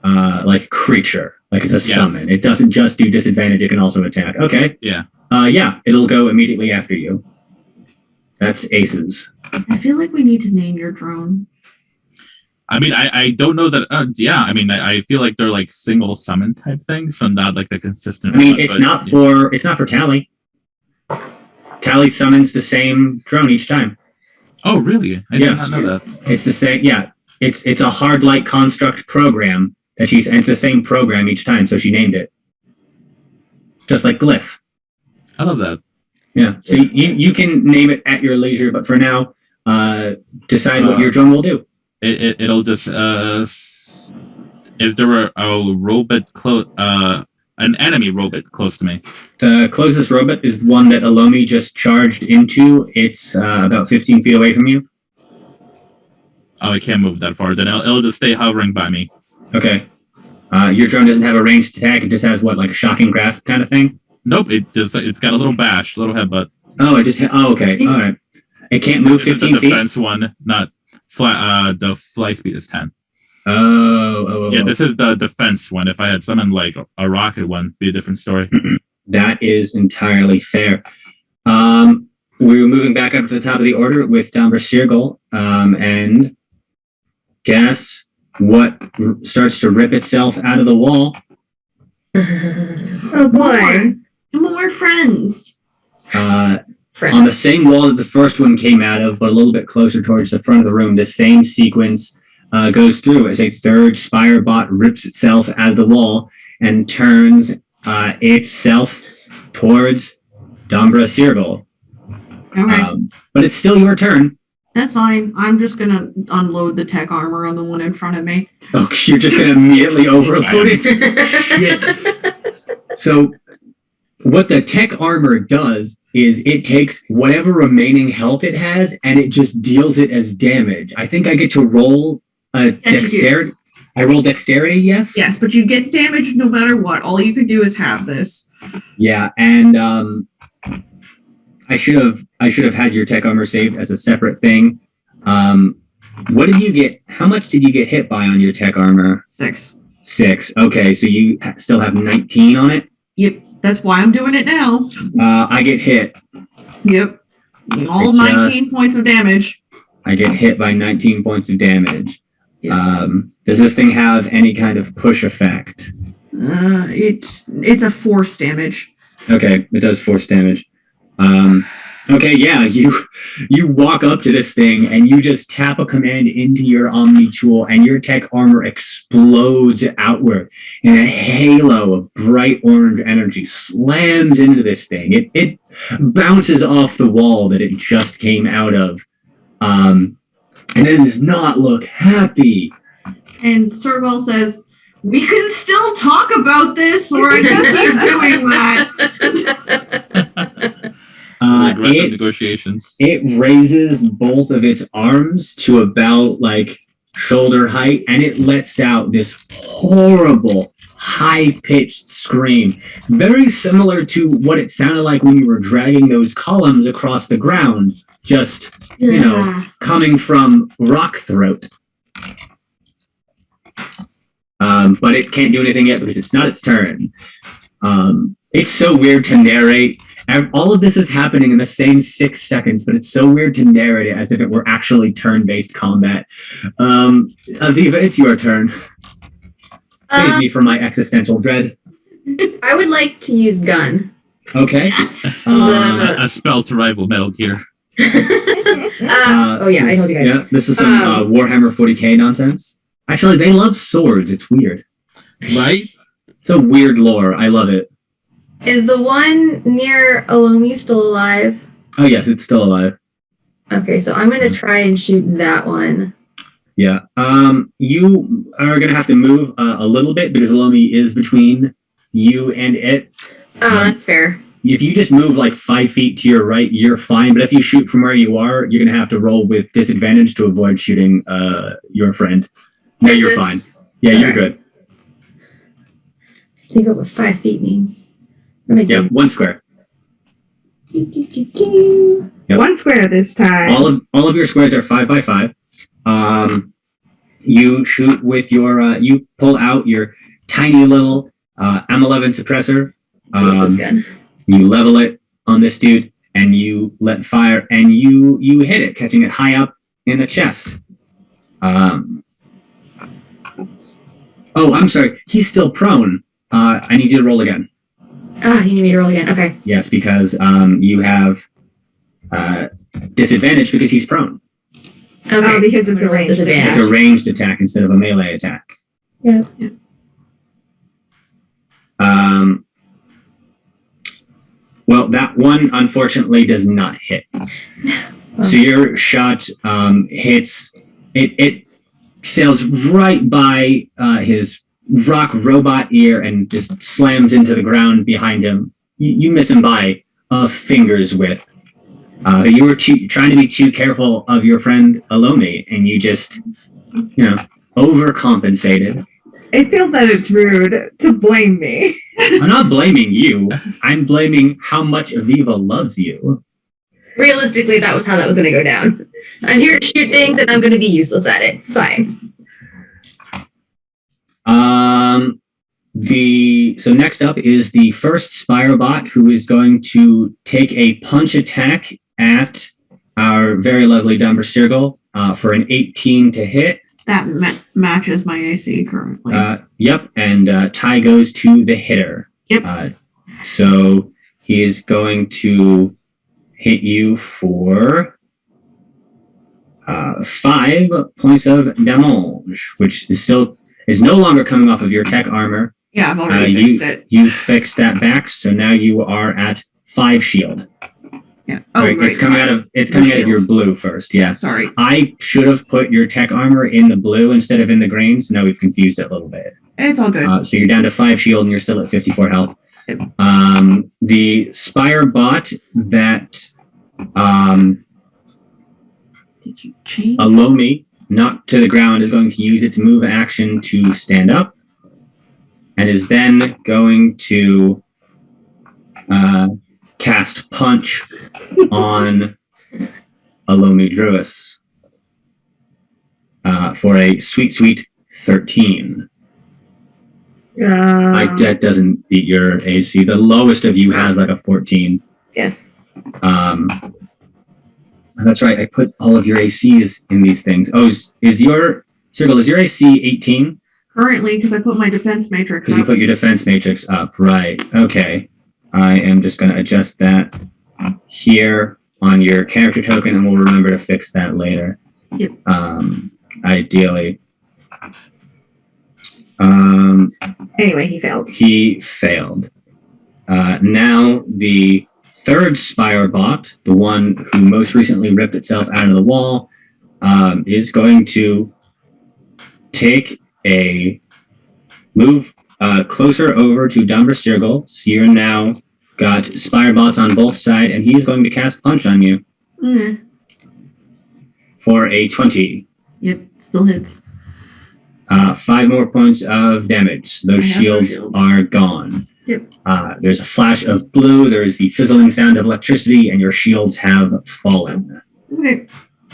like creature, like it's a Yes. summon. It doesn't just do disadvantage; it can also attack. Okay. Yeah. Yeah, it'll go immediately after you. That's aces. I feel like we need to name your drone. I mean, I don't know that. Yeah, I mean, I feel like they're like single summon type things, so not like the consistent. I mean, one, it's but, not yeah. for Tally. Tally summons the same drone each time. Oh, really? I did Yes. not know that. It's the same. Yeah, it's a hard light construct program that and it's the same program each time. So she named it, just like Glyph. I love that. Yeah. So you can name it at your leisure, but for now, decide what your drone will do. It'll just is there a robot an enemy robot close to me? The closest robot is one that Alomi just charged into. It's about 15 feet away from you. Oh, I can't move that far. Then it'll just stay hovering by me. Okay. Your drone doesn't have a ranged attack. It just has what, like a shocking grasp kind of thing? Nope, it's got a little bash, little headbutt. Oh, okay. All right. It can't move This is 15 the feet? defense one, not the fly speed is 10. Oh. Yeah, this is the defense one. If I had summoned like a rocket one, it'd be a different story. That is entirely fair. We're moving back up to the top of the order with Dombra Sirgul, and guess what starts to rip itself out of the wall? Oh boy. More friends. On the same wall that the first one came out of, but a little bit closer towards the front of the room, the same sequence goes through as a third Spire bot rips itself out of the wall and turns itself towards Dombra Sirgul. Okay, But it's still your turn. that's fine. I'm just gonna unload the tech armor on the one in front of me. Oh, you're just going to immediately overload it? So what the tech armor does is it takes whatever remaining health it has and it just deals it as damage. I think I get to roll a Yes, you do. dexterity. I roll dexterity, yes? Yes, but you get damaged no matter what. All you could do is have this. Yeah, and I should have had your tech armor saved as a separate thing. What did you get? How much did you get hit by on your tech armor? 6. 6. Okay, so you still have 19 on it. Yep, that's why I'm doing it now. I get hit. Yep. All It's 19 points of damage. I get hit by 19 points of damage. Yeah. Does this thing have any kind of push effect? It's a force damage. Okay, it does force damage. Okay, yeah, you walk up to this thing and you just tap a command into your Omni tool and your tech armor explodes outward and a halo of bright orange energy slams into this thing. It bounces off the wall that it just came out of. And it does not look happy. And Sergal says, "We can still talk about this, or I can keep doing that." Aggressive negotiations. It raises both of its arms to about like shoulder height and it lets out this horrible high-pitched scream, very similar to what it sounded like when you were dragging those columns across the ground, just coming from rock throat. But it can't do anything yet because it's not its turn. It's so weird to narrate. All of this is happening in the same 6 seconds, but it's so weird to narrate it as if it were actually turn-based combat. Aviva, it's your turn. Save me from my existential dread. I would like to use gun. Okay. A spell to rival Metal Gear. Oh yeah, I told you guys. Yeah, this is some Warhammer 40k nonsense. Actually, they love swords. It's weird. Right? It's a weird lore. I love it. Is the one near Alomi still alive? Oh yes, it's still alive. Okay, so I'm gonna try and shoot that one. Yeah. You are gonna have to move a little bit because Alomi is between you and it. Oh, that's fair. If you just move like 5 feet to your right, you're fine. But if you shoot from where you are, you're gonna have to roll with disadvantage to avoid shooting your friend. No, Is you're this- fine. Yeah, you're Okay. good. Think of what 5 feet means. What am I Yeah, doing? 1 square. Yep. 1 square this time. All of your squares are 5 by 5. You shoot with your you pull out your tiny little M11 suppressor. This gun. You level it on this dude, and you let fire, and you hit it, catching it high up in the chest. Oh, I'm sorry. He's still prone. I need you to roll again. Ah, you need me to roll again. Okay. Yes, because you have disadvantage because he's prone. Okay. Oh, because it's I'm a gonna roll ranged disadvantage. It's a ranged attack instead of a melee attack. Yeah. Well, that one unfortunately does not hit. So your shot hits it sails right by his rock robot ear and just slams into the ground behind him. You miss him by a finger's width. You were trying to be too careful of your friend Alomi, and you just, overcompensated. I feel that it's rude to blame me. I'm not blaming you. I'm blaming how much Aviva loves you. Realistically, that was how that was going to go down. I'm here to shoot things, and I'm going to be useless at it. It's fine. So next up is the first Spirobot, who is going to take a punch attack at our very lovely Dumber Sirgal for an 18 to hit. That matches my AC currently. Yep, and tie goes to the hitter. Yep. So he is going to hit you for 5 points of damage, which is no longer coming off of your tech armor. Yeah, I've already fixed it. You fixed that back, so now you are at 5 shield. Yeah. Oh, Right, right. it's coming out of your blue first. Yes. Sorry. I should have put your tech armor in the blue instead of in the green, so now we've confused it a little bit. It's all good. So you're down to 5 shield and you're still at 54 health. Yep. The Spire bot that Did you change? Alomi knocked to the ground, is going to use its move action to stand up, and is then going to cast Punch on Alomi Druis for a sweet 13. That doesn't beat your AC. The lowest of you has like a 14. Yes. That's right. I put all of your ACs in these things. Oh, is your AC 18? Currently, because I put my defense matrix Because you up. put your defense matrix up, right? Okay. I am just going to adjust that here on your character token, and we'll remember to fix that later. Yep. Ideally. Anyway, he failed. He failed. Now the third Spire bot, the one who most recently ripped itself out of the wall, is going to take a move closer over to Dumber Circle. So you're now got Spire bots on both sides, and he's going to cast Punch on you Okay. for a 20. Yep, still hits. 5 more points of damage. Those I have no shields shields. are gone. Yep. There's a flash of blue, there is the fizzling sound of electricity, and your shields have fallen. Okay.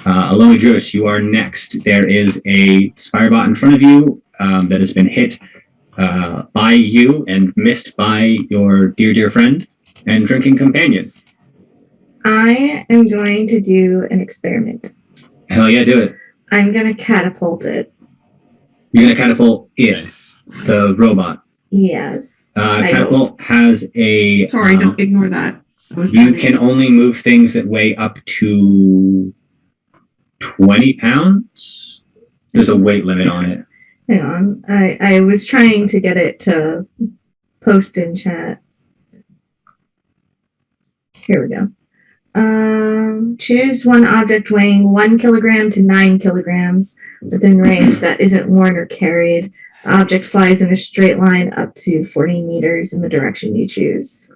Alomi Druis, you are next. There is a Spirebot in front of you that has been hit by you and missed by your dear friend and drinking companion. I am going to do an experiment. Hell yeah, do it. I'm going to catapult it. You're going to catapult it, Nice. the robot. Yes. I Catapult has a... Sorry, don't ignore that. I was You trying to- can only move things that weigh up to 20 pounds. There's a weight limit on it. Hang on. I was trying to get it to post in chat. Here we go. Choose one object weighing 1 kilogram to 9 kilograms within range that isn't worn or carried. The object flies in a straight line up to 40 meters in the direction you choose.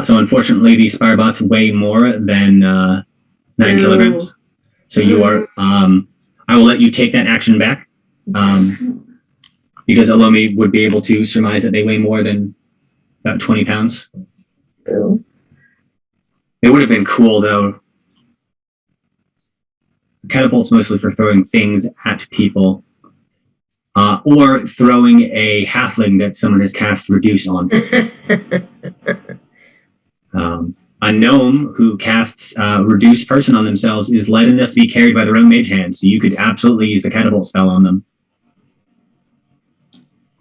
So unfortunately, these Spirebots weigh more than 9 kilograms. So you are... I will let you take that action back. Because Alomi would be able to surmise that they weigh more than about 20 pounds. Boo. It would have been cool, though. Catapult's mostly for throwing things at people. Or throwing a halfling that someone has cast Reduce on. A gnome who casts Reduce Person on themselves is light enough to be carried by their own mage hand, so you could absolutely use the catapult spell on them.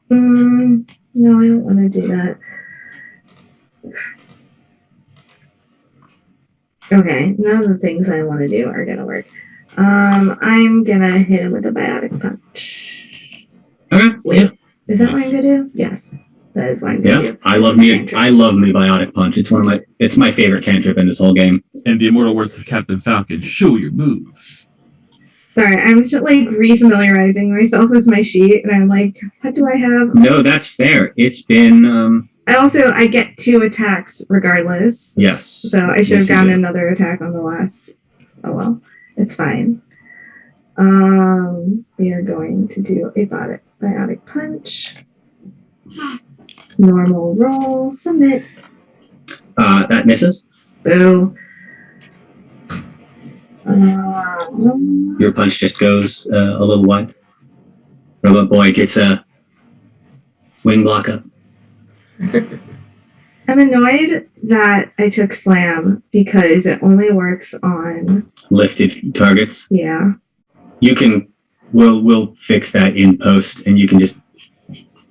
No, I don't want to do that. Okay, none of the things I want to do are gonna work. I'm gonna hit him with a biotic punch. Okay. Wait, is that what I'm gonna do? Yes, that is what I'm gonna Yeah. do. I love me Biotic Punch. It's my favorite cantrip in this whole game. And the immortal words of Captain Falcon, show your moves. Sorry, I'm just like refamiliarizing myself with my sheet, and I'm like, what do I have? No, that's fair. It's been I get 2 attacks regardless. yes. So I should have Yes, you gotten did. another attack on the last. Oh well, it's fine. We are going to do a biotic punch. Normal roll, submit. That misses. Boo. Your punch just goes a little wide. Robot Boy gets a wing block up. I'm annoyed that I took slam because it only works on Lifted targets. yeah. You can. We'll fix that in post, and you can just.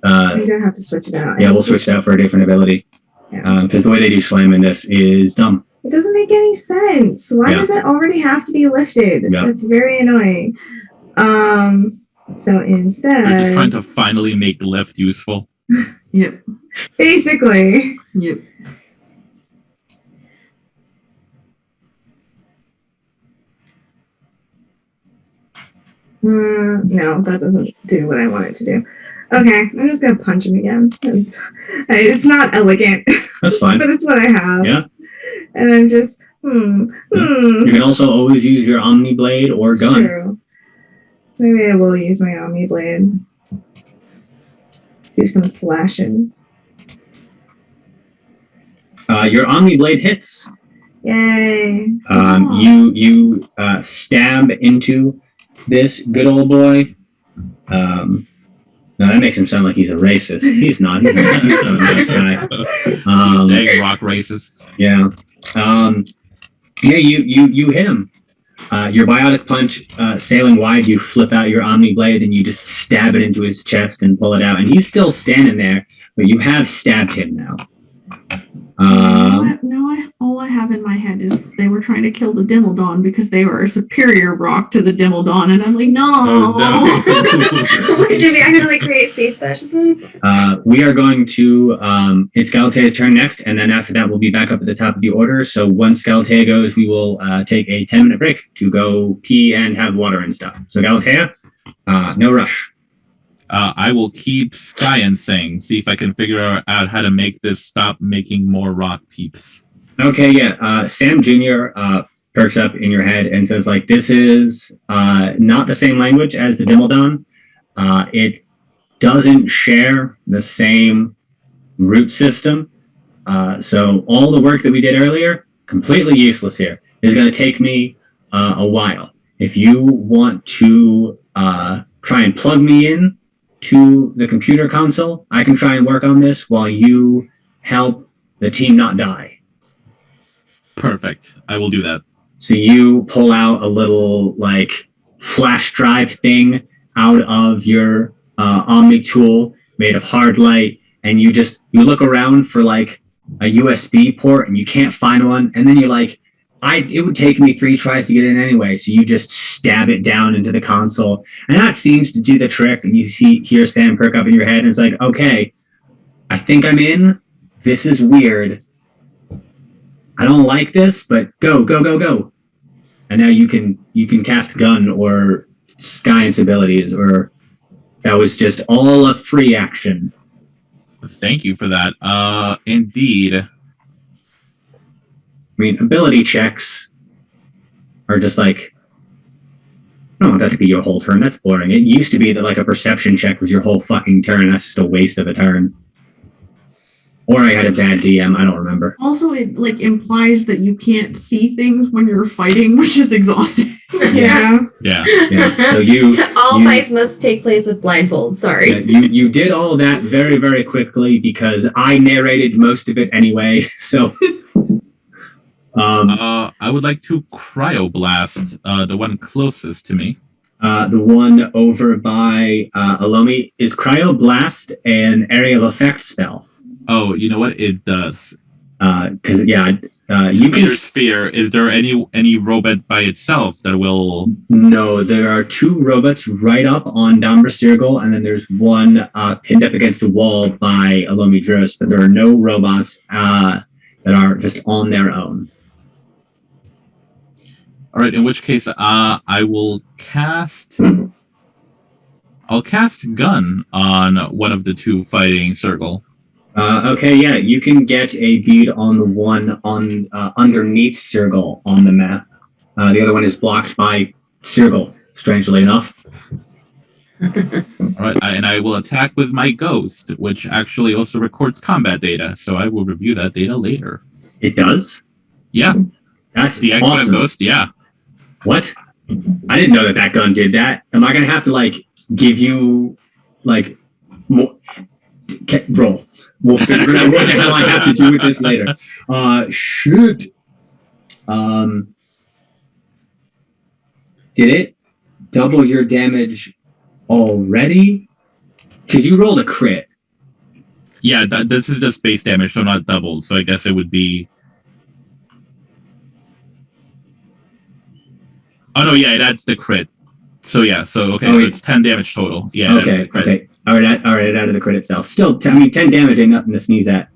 I'm gonna have to switch it out. Yeah, we'll switch it out for a different ability. Yeah. Because the way they do slam in this is dumb. It doesn't make any sense. Why Yeah. does it already have to be lifted? Yeah. That's very annoying. So We're just trying instead, to finally make lift useful. Yep. basically, Yep. no, that doesn't do what I want it to do. Okay, I'm just gonna punch him again. It's not elegant, That's fine. but it's what I have. Yeah. And I'm just, You can also always use your Omni Blade or gun. True. Maybe I will use my Omni Blade. Let's do some slashing. Your Omni Blade hits. Yay. You stab into this good old boy. No, that makes him sound like he's a racist. He's not. He's a nice guy. Dang rock racist. Yeah. Yeah, you hit him. Your biotic punch sailing wide, you flip out your Omni Blade and you just stab it into his chest and pull it out. And he's still standing there, but you have stabbed him now. All I have in my head is they were trying to kill the Dimmeldon because they were a superior rock to the Dimmeldon, and I'm like, no. Oh, Did we actually create space fascism? We are going to, it's Galatea's turn next, and then after that, we'll be back up at the top of the order. So once Galatea goes, we will take a 10-minute break to go pee and have water and stuff. So Galatea, no rush. I will keep sciencing, see if I can figure out how to make this stop making more rock peeps. Okay, yeah. Sam Jr. Perks up in your head and says, like, this is not the same language as the Dimmeldon. It doesn't share the same root system. So all the work that we did earlier, completely useless here. It's going to take me a while. If you want to try and plug me in to the computer console, I can try and work on this while you help the team not die. Perfect. I will do that. So you pull out a little like flash drive thing out of your Omni tool made of hard light, and you look around for like a USB port and you can't find one, and then you're like, it would take me 3 tries to get in anyway. So you just stab it down into the console, and that seems to do the trick. And you hear Sam perk up in your head, and it's like, okay, I think I'm in. This is weird. I don't like this, but go. And now you can cast Gun or Science abilities, or that was just all a free action. Thank you for that. Indeed. I mean, ability checks are just like, I don't want that to be your whole turn. That's boring. It used to be that like a perception check was your whole fucking turn. That's just a waste of a turn. Or I had a bad DM. I don't remember. Also, it like implies that you can't see things when you're fighting, which is exhausting. Yeah. Yeah. Yeah. So you All you- fights must take place with blindfold. Sorry. Yeah, you did all that very, very quickly because I narrated most of it anyway. So I would like to cryoblast the one closest to me. the one over by Alomi, is Cryoblast an area of effect spell? Oh, you know what? It does. Because you can. Meter sphere. Is there any robot by itself that will? No, there are 2 robots right up on Dombra Sirgul, and then there's one pinned up against a wall by Alomi Dros, but there are no robots that are just on their own. All right. In which case, I will cast. I'll cast Gun on one of the 2 fighting circle. Okay, yeah, you can get a bead on the one on underneath Sirgul on the map. The other one is blocked by Sirgul, strangely enough. All right, and I will attack with my ghost, which actually also records combat data. So I will review that data later. It does? Yeah, That's the X-Men awesome. ghost. Yeah. What? I didn't know that gun did that. Am I going to have to, like, give you, like, more... Roll. We'll figure out what the hell I have to do with this later. Shit. Did it double your damage already? Because you rolled a crit. Yeah, this is just base damage, so not doubled. So I guess it would be. Oh no, yeah, it adds the crit. So yeah, so okay, Oh, so yeah. it's 10 damage total. Yeah, that's Okay, the crit. okay. All right, it added the crit itself. Still, 10 damage ain't nothing to sneeze at.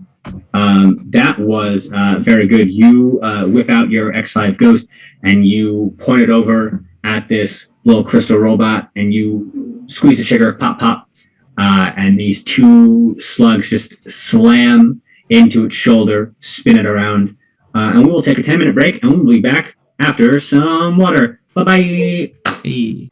That was very good. You whip out your X5 Ghost and you point it over at this little crystal robot and you squeeze the trigger, pop, pop, and these 2 slugs just slam into its shoulder, spin it around, and we will take a 10-minute break and we'll be back after some water. Bye-bye. Hey.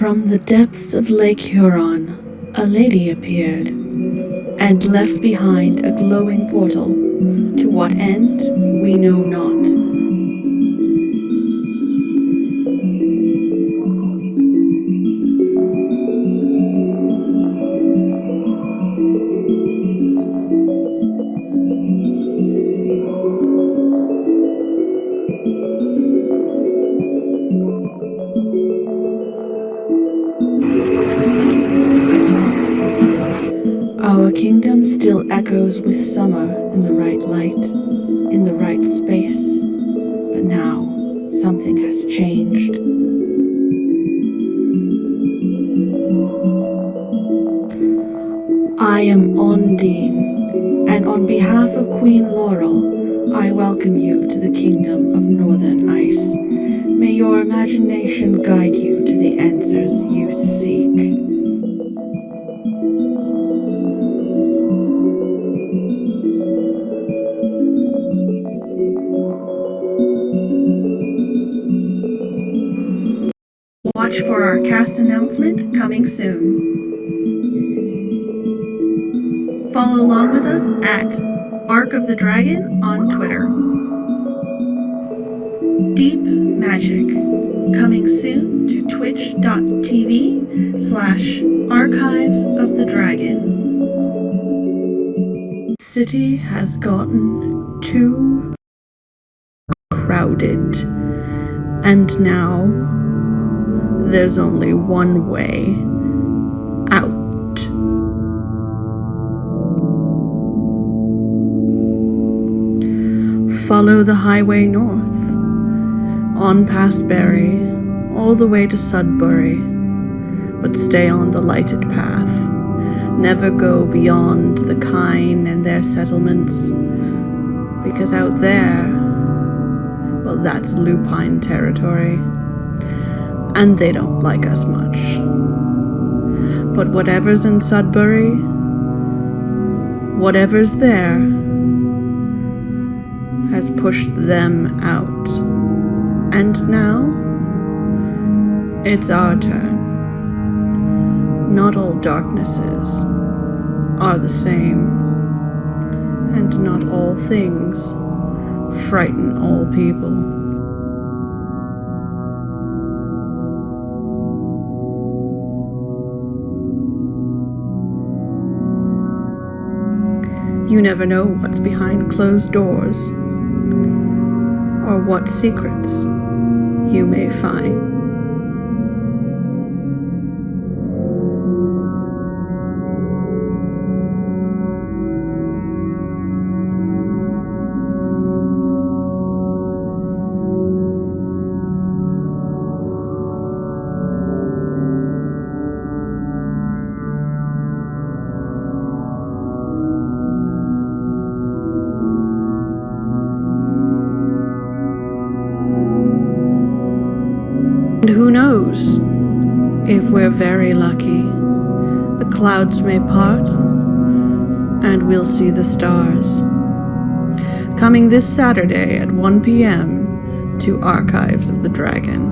From the depths of Lake Huron, a lady appeared, and left behind a glowing portal. To what end, we know not. Our kingdom still echoes with summer in the right light, in the right space. But now, something has changed. I am Ondine, and on behalf of Queen Laurel, I welcome you to the kingdom of Northern Ice. May your imagination guide you to the answers you seek. Watch for our cast announcement coming soon. follow along with us at Arc of the Dragon on Twitter. Deep Magic, coming soon to twitch.tv/Archives of the Dragon. City has gotten too crowded, and now there's only one way out. Follow the highway north, on past Berry, all the way to Sudbury, but stay on the lighted path. Never go beyond the Kine and their settlements, because out there, well, that's lupine territory, and they don't like us much. But whatever's in Sudbury, whatever's there, has pushed them out. And now, it's our turn. Not all darknesses are the same, and not all things frighten all people. You never know what's behind closed doors, or what secrets you may find. And who knows? If we're very lucky, the clouds may part, and we'll see the stars. Coming this Saturday at 1 p.m. to Archives of the Dragon.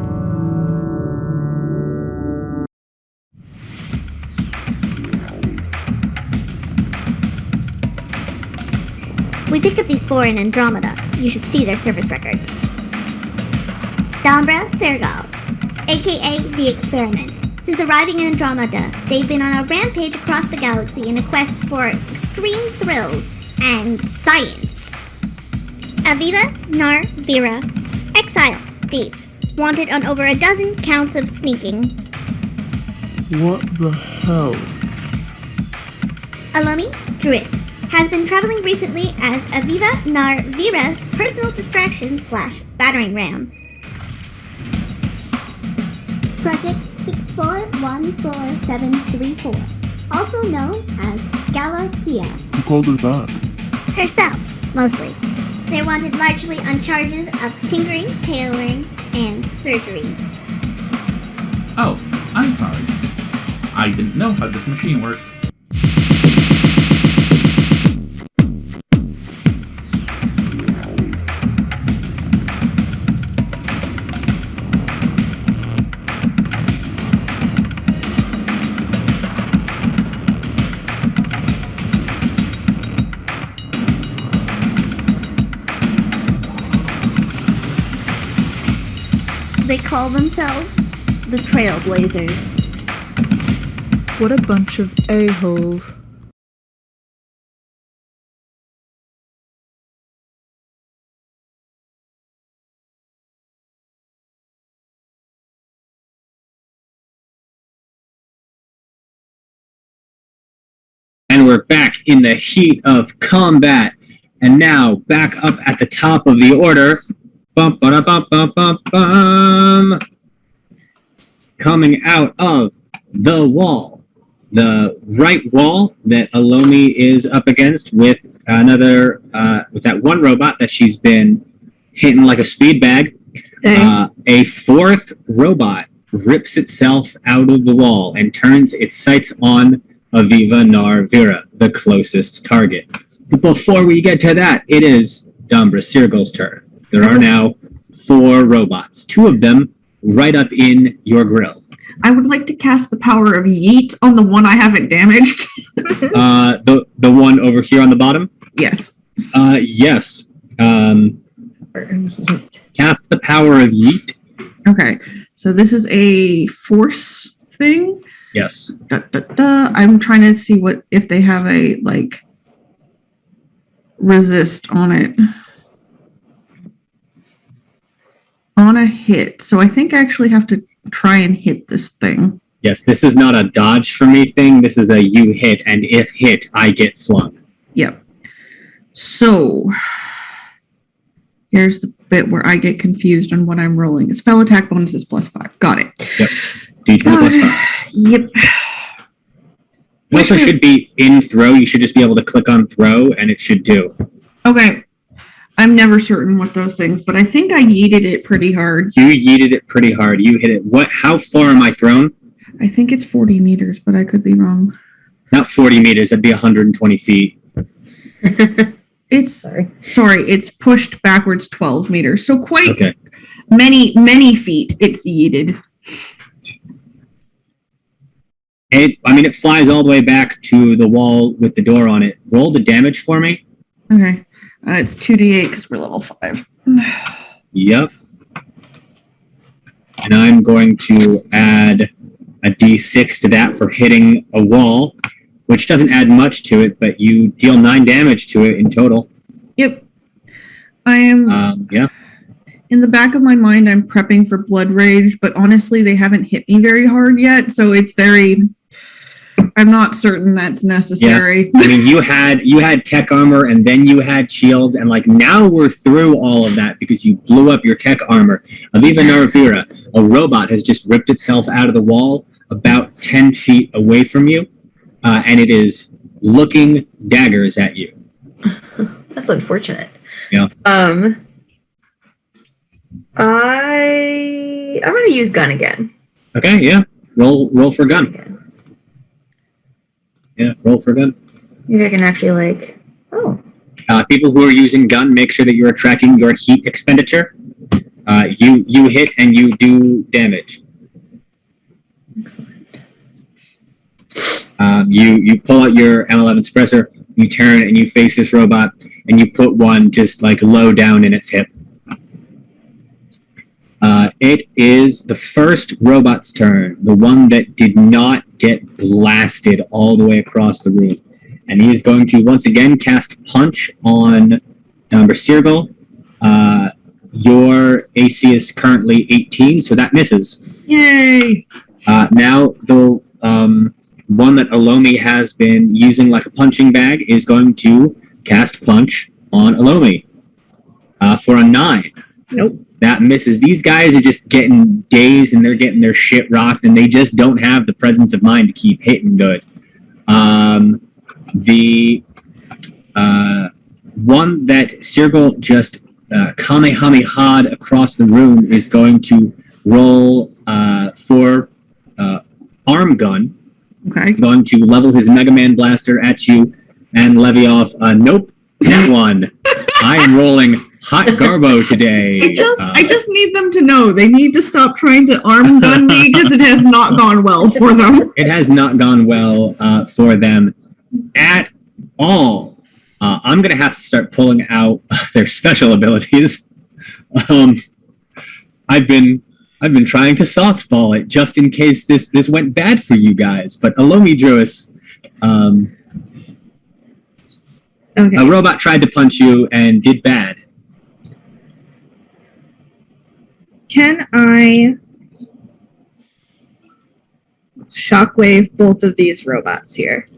We picked up these four in Andromeda. You should see their service records. Dambra Sergal, aka The Experiment. Since arriving in Andromeda, they've been on a rampage across the galaxy in a quest for extreme thrills and science. Aviva Nar Vera, exile, thief, wanted on over a dozen counts of sneaking. What the hell? Alomi Druis has been traveling recently as Aviva Nar Vera's personal distraction / battering ram. Project 641474, also known as Galatea. Who called her that? Herself, mostly. They're wanted largely on charges of tinkering, tailoring, and surgery. Oh, I'm sorry. I didn't know how this machine worked. They call themselves the Trailblazers. What a bunch of a-holes. And we're back in the heat of combat. And now, back up at the top of the order. Bum, ba-da-bum, bum, bum, bum. Coming out of the wall. The right wall that Alomi is up against with another, with that one robot that she's been hitting like a speed bag. A fourth robot rips itself out of the wall and turns its sights on Aviva Nar Vera, the closest target. But before we get to that, it is Dambra Sergal's turn. There are now 4 robots, 2 of them right up in your grill. I would like to cast the power of Yeet on the one I haven't damaged. The one over here on the bottom. Yes. Yes. Or Yeet. Cast the power of Yeet. Okay. So this is a force thing. Yes. I'm trying to see if they have a like resist on it. On a hit. So I think I actually have to try and hit this thing. Yes, this is not a dodge for me thing. This is a you hit, and if hit, I get flung. Yep. So here's the bit where I get confused on what I'm rolling. The spell attack bonus is +5. Got it. Yep. D20 plus 5. Yep. It also should be in throw. You should just be able to click on throw, and it should do. Okay. I'm never certain with those things, but I think I yeeted it pretty hard. You yeeted it pretty hard. You hit it. What? How far am I thrown? I think it's 40 meters, but I could be wrong. Not 40 meters. That'd be 120 feet. It's Sorry. it's pushed backwards 12 meters. So quite Okay. many feet it's yeeted. It flies all the way back to the wall with the door on it. Roll the damage for me. Okay. It's 2d8 because we're level 5. Yep. And I'm going to add a d6 to that for hitting a wall, which doesn't add much to it, but you deal 9 damage to it in total. Yep. I am Yeah. in the back of my mind I'm prepping for blood rage, but honestly they haven't hit me very hard yet, so it's very I'm not certain that's necessary. I mean, you had tech armor, and then you had shields, and like now we're through all of that because you blew up your tech armor. Aviva Naravira, a robot, has just ripped itself out of the wall about 10 feet away from you, and it is looking daggers at you. That's unfortunate. Yeah. I'm gonna use gun again. Okay, yeah. Roll for gun. Again. Yeah, roll for gun. Maybe I can actually People who are using gun, make sure that you are tracking your heat expenditure. You hit and you do damage. Excellent. You pull out your M11 suppressor, you turn and you face this robot, and you put one just like low down in its hip. It is the first robot's turn, the one that did not get blasted all the way across the room. And he is going to once again cast Punch on Sirgal. Your AC is currently 18, so that misses. Yay! Now, the one that Alomi has been using like a punching bag is going to cast Punch on Alomi for a 9. Nope. That misses. These guys are just getting dazed and they're getting their shit rocked, and they just don't have the presence of mind to keep hitting good. The one that Sirgal just Kamehameha'd across the room is going to roll for arm gun. Okay. He's going to level his Mega Man blaster at you and levy off. Nope, that one. I am rolling hot garbo today. I just need them to know they need to stop trying to arm gun me because it has not gone well for them. It has not gone well for them at all. I'm gonna have to start pulling out their special abilities. I've been trying to softball it just in case this went bad for you guys. But Alomi Druis, Okay. a robot tried to punch you and did bad. Can I shockwave both of these robots here?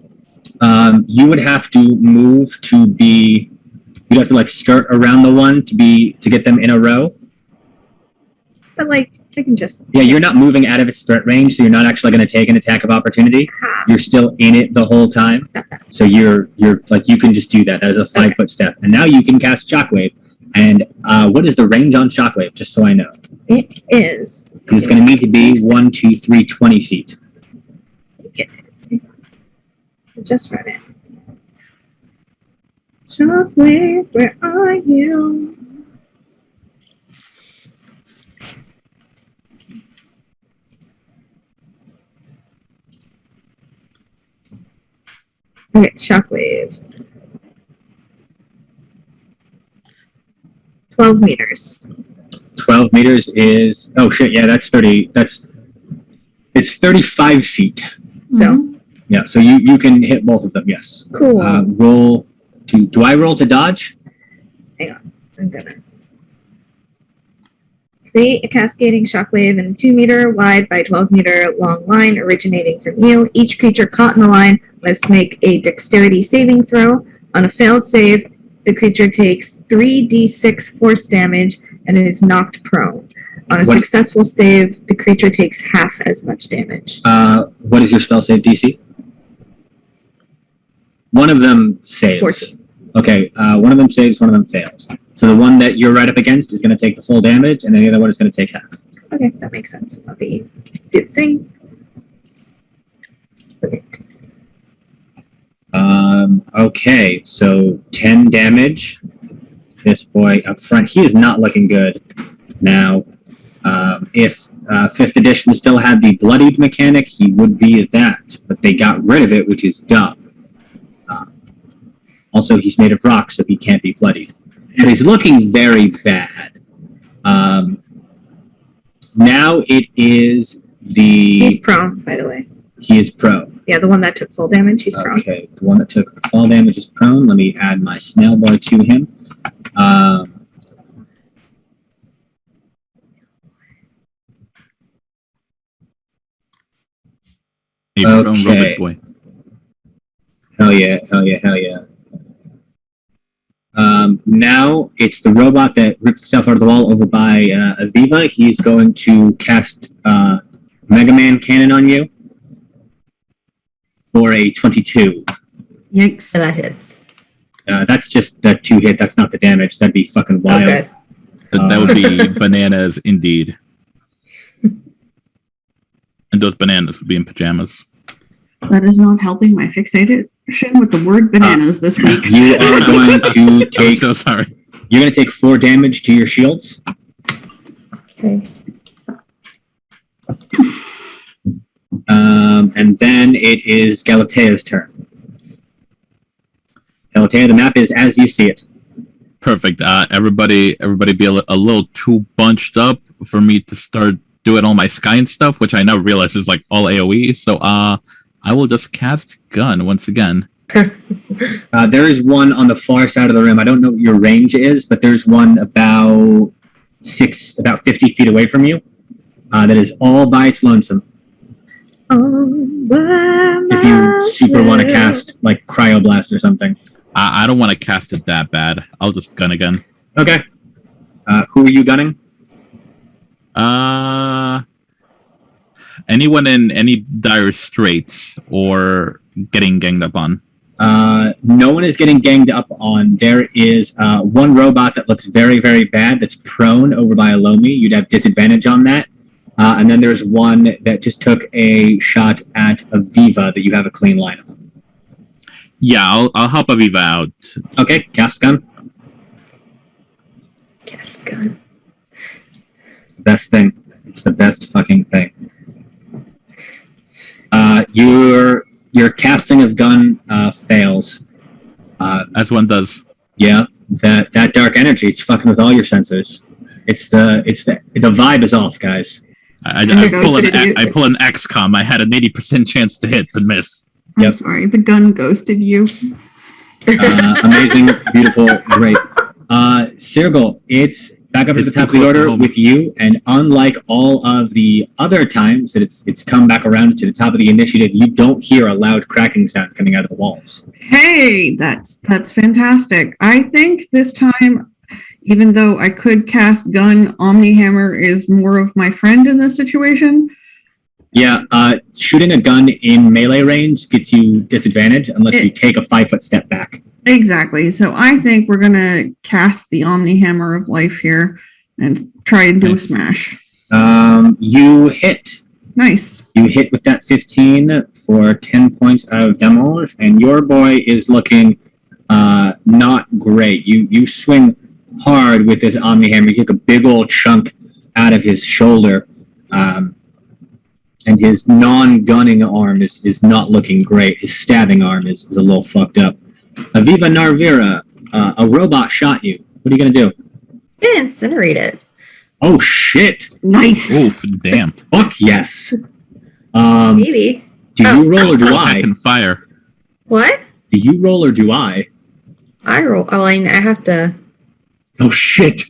You would have to move to be. You'd have to like skirt around the one to get them in a row. But like, I can just. Yeah, you're not moving out of its threat range, so you're not actually going to take an attack of opportunity. You're still in it the whole time, Stop that. so you're like you can just do that. That is a 5-foot step, and now you can cast Shockwave. And what is the range on Shockwave? Just so I know, It is. it's going to need to be 1, 2, 3, 20 feet. It is. Just run it. Shockwave, where are you? Okay, shockwave. 12 meters. 12 meters is, oh shit, yeah, it's 35 feet. So Yeah, so you can hit both of them, yes. cool. Roll to, do I roll to dodge? I'm gonna create a cascading shockwave in a 2 meter wide by 12 meter long line originating from you. Each creature caught in the line must make a dexterity saving throw. On a failed save, the creature takes 3d6 force damage and is knocked prone. On a What- successful save, the creature takes half as much damage. What is your spell save DC? One of them saves. 14. Okay, one of them saves, one of them fails. So the one that you're right up against is going to take the full damage, and then the other one is going to take half. Okay, that makes sense. I'll do the thing. Sweet. Okay, so 10 damage. This boy up front, he is not looking good. Now, if 5th edition still had the bloodied mechanic, he would be at that, but they got rid of it, which is dumb. Also, he's made of rock, so he can't be bloodied. But he's looking very bad. Now it is He's prone, by the way. he is prone. Yeah, the one that took full damage, he's prone. Okay, the one that took fall damage is prone. Let me add my snail boy to him. A prone Okay. robot boy. Hell yeah, hell yeah, hell yeah. Now it's the robot that ripped itself out of the wall over by Aviva. He's going to cast Mega Man Cannon on you for a 22. Yikes. So that hits. That's just the 2 hit. That's not the damage. That'd be fucking wild. Okay. That would be bananas indeed. And those bananas would be in pajamas. That is not helping my fixation with the word bananas this week. You are going to I'm take. so sorry. You're going to take 4 damage to your shields. Okay. And then it is Galatea's turn. Galatea, the map is as you see it. Perfect. Everybody be a little too bunched up for me to start doing all my sky and stuff, which I now realize is like all AoE. So I will just cast gun once again. There is one on the far side of the room. I don't know what your range is, but there's one about 50 feet away from you. That is all by its lonesome. If you super want to cast like Cryoblast or something. I don't want to cast it that bad. I'll just gun again. Okay. Who are you gunning? Anyone in any dire straits or getting ganged up on? No one is getting ganged up on. There is one robot that looks very, very bad that's prone over by Alomi. You'd have disadvantage on that. And then there's one that just took a shot at Aviva that you have a clean line on. Yeah, I'll help Aviva out. Okay, cast gun. Cast gun. It's the best thing. It's the best fucking thing. Your casting of gun fails. As one does. Yeah, that dark energy, it's fucking with all your sensors. The vibe is off, guys. I ghosted you. pull an XCOM. I had an 80% chance to hit but miss. I'm Yep. sorry, the gun ghosted you. Amazing, beautiful, great. Sirgul, it's back up at It's the top of too the close to order home. with you, and unlike all of the other times that it's come back around to the top of the initiative, you don't hear a loud cracking sound coming out of the walls. Hey, that's fantastic. I think this time, even though I could cast gun, Omnihammer is more of my friend in this situation. Yeah, shooting a gun in melee range gets you disadvantage unless you take a 5-foot step back. Exactly. So I think we're gonna cast the Omnihammer of life here and try and do a Nice. smash. You hit. Nice. You hit with that 15 for 10 points of damage, and your boy is looking not great. You swing hard with this Omni Hammer. You take a big old chunk out of his shoulder. and his non-gunning arm is not looking great. His stabbing arm is a little fucked up. Aviva Narvira, a robot shot you. What are you gonna do? I'm gonna incinerate it. Oh shit! Nice. Oof, damn. Fuck yes. Maybe. Do you roll or do I I? can fire. What? Do you roll or do I? I roll. Oh, I have to. Oh shit!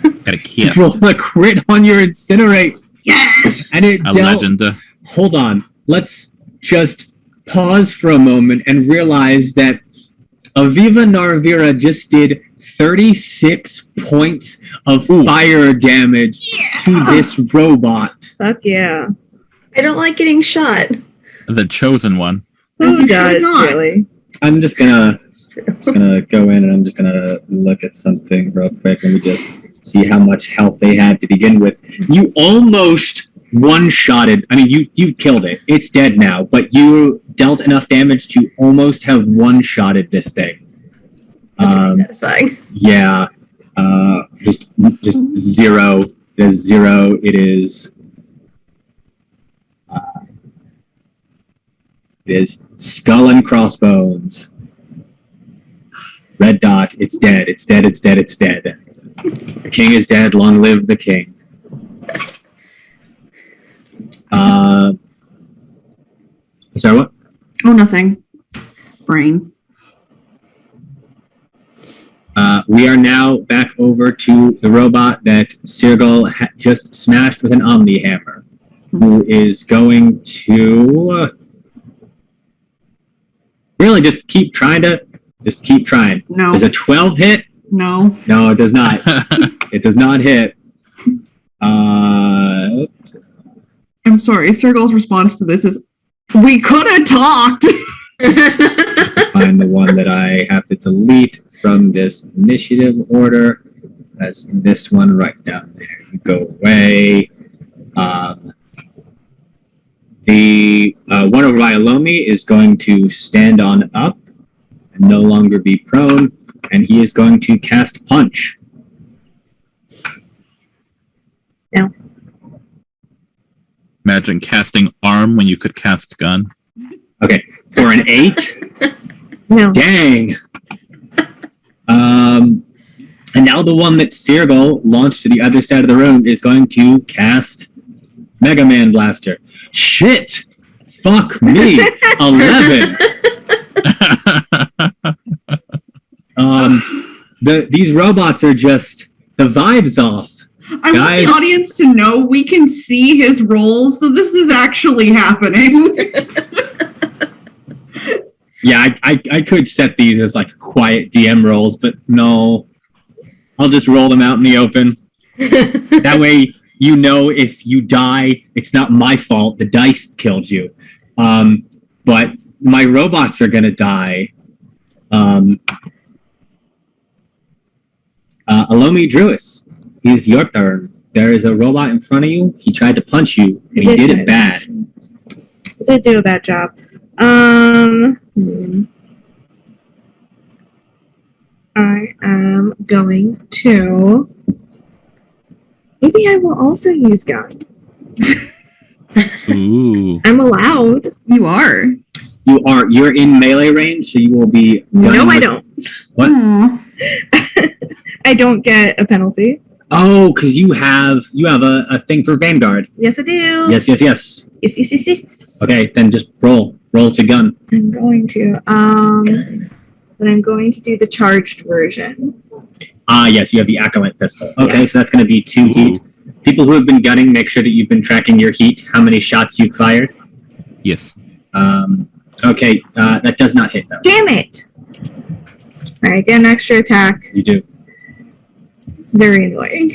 Got a You kiss. roll a crit on your incinerate, Yes. and it A dealt. legend. Hold on. Let's just pause for a moment and realize that Aviva Narvira just did 36 points of fire damage to this robot. Fuck yeah. I don't like getting shot. The chosen one. As Who you should does, not. really? I'm just gonna go in and I'm just gonna look at something real quick. Let me just see how much health they had to begin with. You almost one-shotted. I mean, you killed it. It's dead now, but you dealt enough damage to almost have one-shotted this thing. That's really satisfying. Yeah. Just zero. It is zero. It is. It is skull and crossbones. Red dot. It's dead. It's dead. It's dead. It's dead. The king is dead. Long live the king. Sorry, what? Oh, nothing. Brain. We are now back over to the robot that Sirgal just smashed with an Omni Hammer, who is going to really just keep trying. No. Does a 12 hit? No. No, it does not. It does not hit. I'm sorry. Sergal's response to this is, "We could have talked." Find the one that I have to delete from this initiative order. That's this one right down there. You go away. The one over by Alomi is going to stand on up and no longer be prone, and he is going to cast Punch. Imagine casting arm when you could cast gun. Okay, for an 8. No. Dang. And now the one that Sirgal launched to the other side of the room is going to cast Mega Man Blaster. Shit! Fuck me! 11. These robots are just the vibes off. I want Guys. the audience to know we can see his rolls, so this is actually happening. Yeah, I could set these as like quiet DM rolls, but no. I'll just roll them out in the open. That way, you know, if you die, it's not my fault. The dice killed you. But my robots are gonna die. Alomi Druis, it is your turn. There is a robot in front of you. He tried to punch you, and he did it bad. I did do a bad job. I am going to. Maybe I will also use gun. Ooh. I'm allowed. You are. You're in melee range, so you will be. gunning No, I with- don't. What? Aw. I don't get a penalty. Oh, because you have a thing for Vanguard. Yes, I do. Yes. Yes. Okay, then just roll to gun. I'm going to. But I'm going to do the charged version. Yes, you have the Acolyte pistol. Okay, Yes. so that's going to be 2 heat. People who have been gunning, make sure that you've been tracking your heat, how many shots you've fired. Yes. Okay, that does not hit though. Damn it! All right, get an extra attack. You do. It's very annoying.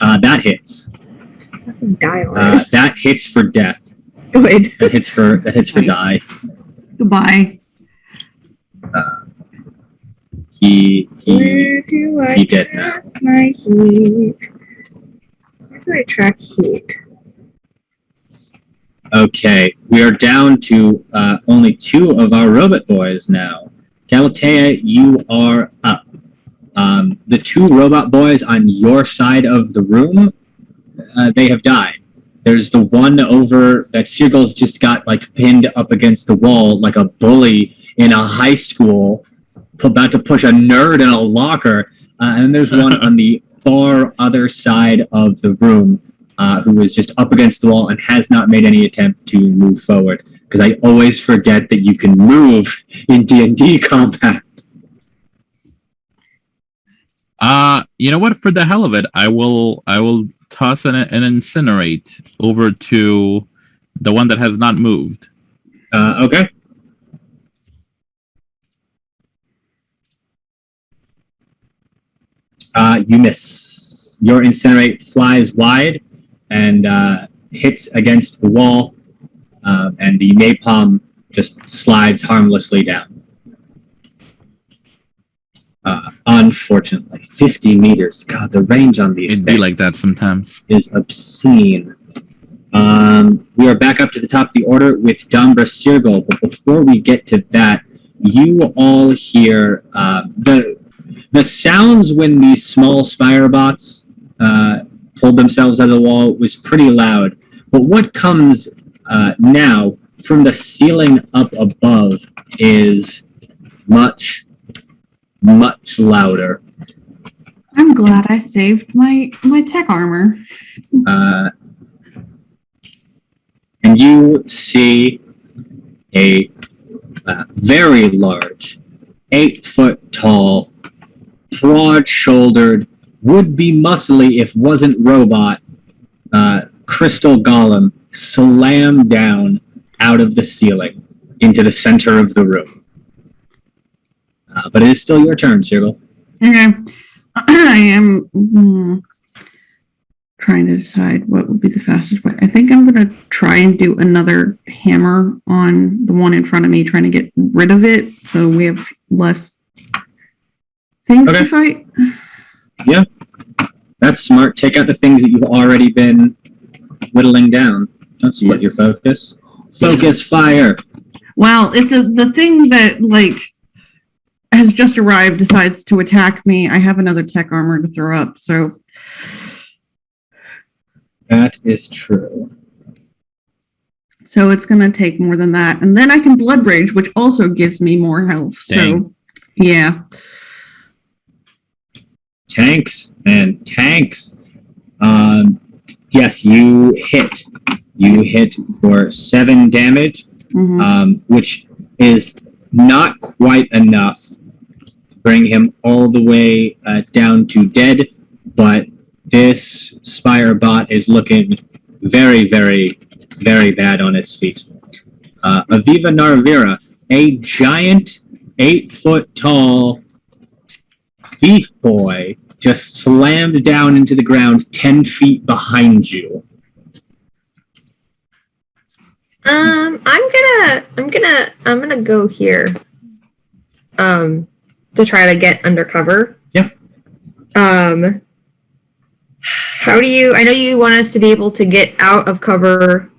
That hits. Fucking die already. That hits for death. Good. That hits for Nice. die. Goodbye. He Where do I he did now. track my heat? Where do I track heat? Okay, we are down to only 2 of our robot boys now. Galatea, you are up. The 2 robot boys on your side of the room, they have died. There's the one over that Seagull's just got like pinned up against the wall like a bully in a high school, about to push a nerd in a locker. And there's one on the far other side of the room who is just up against the wall and has not made any attempt to move forward. Because I always forget that you can move in D&D combat. You know what? For the hell of it, I will toss an incinerate over to the one that has not moved. Okay. You miss. Your incinerate flies wide and hits against the wall, and the napalm just slides harmlessly down. Unfortunately, 50 meters. God, the range on these It'd be like that sometimes. is obscene. We are back up to the top of the order with Dumbra Sirgul, but before we get to that, you all hear the sounds when these small spire bots pulled themselves out of the wall was pretty loud. But what comes now from the ceiling up above is much louder. I'm glad I saved my tech armor. And you see a very large, 8-foot tall, broad-shouldered, would be muscly if wasn't robot, crystal golem slam down out of the ceiling into the center of the room. But it is still your turn, Cyril. Okay. I am trying to decide what would be the fastest way. I think I'm going to try and do another hammer on the one in front of me, trying to get rid of it so we have less things to fight. Yeah. That's smart. Take out the things that you've already been whittling down. Don't split your focus. Focus fire. Well, if the thing that has just arrived decides to attack me, I have another tech armor to throw up. So That is true. So it's going to take more than that. And then I can Blood Rage, which also gives me more health. Dang. So, yeah. Tanks, man, tanks. Yes, you hit. You hit for 7 damage, Mhm. which is not quite enough to bring him all the way down to dead, but this Spire bot is looking very, very, very bad on its feet. Aviva Narvira, a giant 8-foot tall thief boy, just slammed down into the ground 10 feet behind you. I'm gonna go here. To try to get undercover. Yeah. How do you? I know you want us to be able to get out of cover.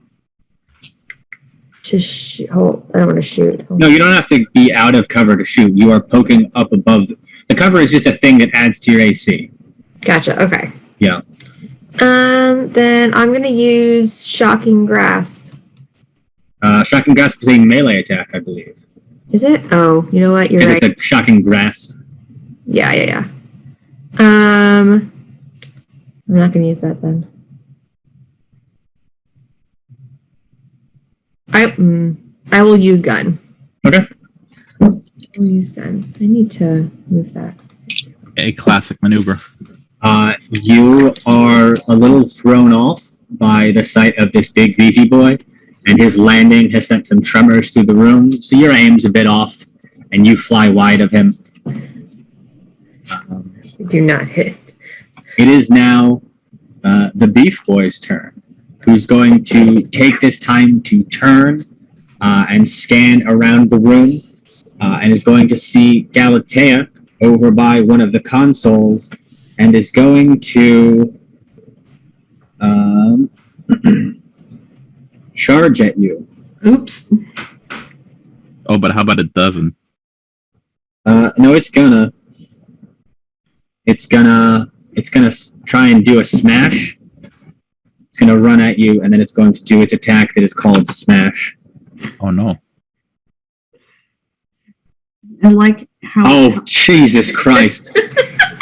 To shoot. Oh, I don't want to shoot. Hold No, you don't have to be out of cover to shoot. You are poking up above. The cover is just a thing that adds to your AC. Gotcha. Okay. Yeah. Then I'm gonna use Shocking Grasp. Shocking Grasp is a melee attack, I believe. Is it? Oh, you know what? You're right. It's a Shocking Grasp. Yeah. I'm not gonna use that then. I will use gun. Okay. I will use gun. I need to move that. A classic maneuver. You are a little thrown off by the sight of this big beefy boy, and his landing has sent some tremors through the room, so your aim's a bit off, and you fly wide of him. Do not hit. It is now the beef boy's turn, who's going to take this time to turn and scan around the room, and is going to see Galatea over by one of the consoles, and is going to charge at you. Oops. Oh, but how about it doesn't? No, it's gonna try and do a smash. It's going to run at you, and then it's going to do its attack that is called Smash. Oh no. I like how. Oh, Jesus Christ.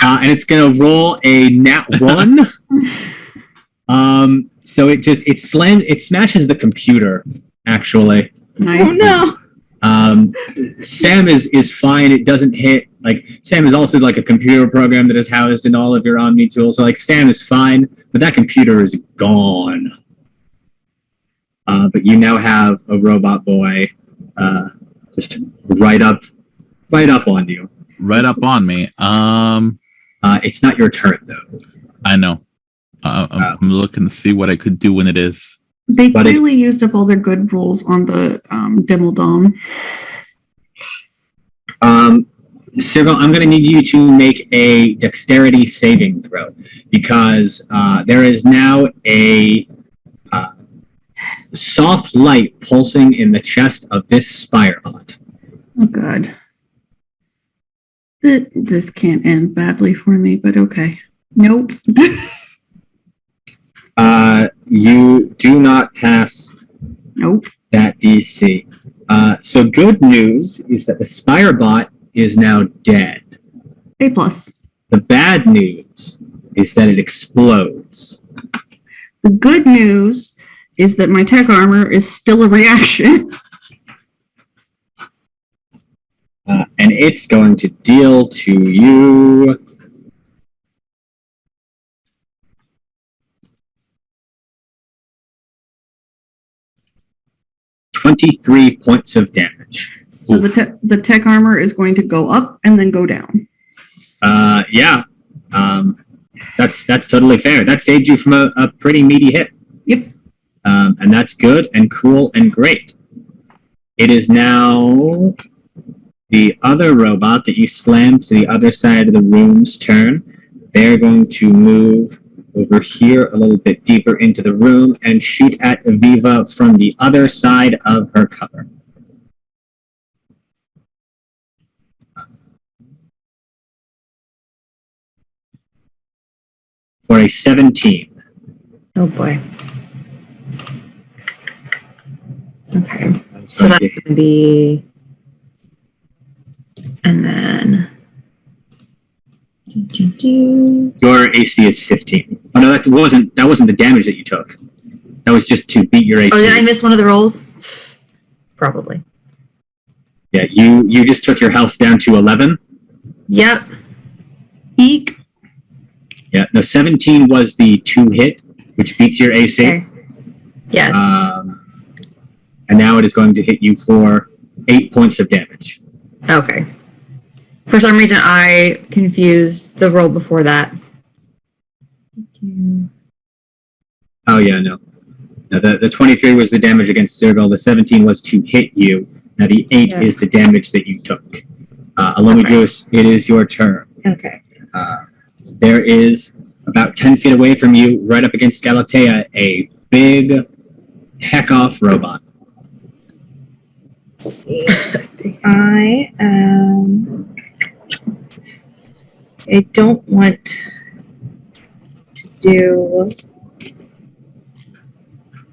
And it's going to roll a nat 1. So it smashes the computer, actually. Nice. Oh no! Sam is fine. It doesn't hit. Like, Sam is also like a computer program that is housed in all of your Omni tools. So like, Sam is fine, but that computer is gone. But you now have a robot boy, just right up on you. Right up on me. It's not your turn though. I know. I'm looking to see what I could do when it is. They But clearly used up all their good rolls on the demo dom. Cyril, I'm going to need you to make a dexterity saving throw because there is now a soft light pulsing in the chest of this Spirebot. Oh god. This can't end badly for me, but okay. Nope. You do not pass Nope. that DC. So good news is that the Spirebot is now dead. A+. The bad news is that it explodes. The good news is that my tech armor is still a reaction. And it's going to deal to you 23 points of damage. So the tech armor is going to go up and then go down. Yeah. That's totally fair. That saved you from a pretty meaty hit. Yep. And that's good and cool and great. It is now the other robot that you slammed to the other side of the room's turn. They're going to move over here a little bit deeper into the room and shoot at Aviva from the other side of her cover. For a 17. Oh boy. Okay. That's So going that's to- going to be. And then. Your AC is 15. Oh no, that wasn't the damage that you took. That was just to beat your AC. Oh, did I miss one of the rolls? Probably. Yeah, you just took your health down to 11. Yep. Eek. Yeah, no, 17 was the 2 hit, which beats your AC. Okay. Yeah. And now it is going to hit you for 8 points of damage. Okay. For some reason, I confused the roll before that. Oh yeah, no. Now the 23 was the damage against Cyril. The 17 was to hit you. Now the 8 Yeah. is the damage that you took. Alomijus, it is your turn. Okay. There is about 10 feet away from you, right up against Galatea, a big heck-off robot. Let's see. I don't want to do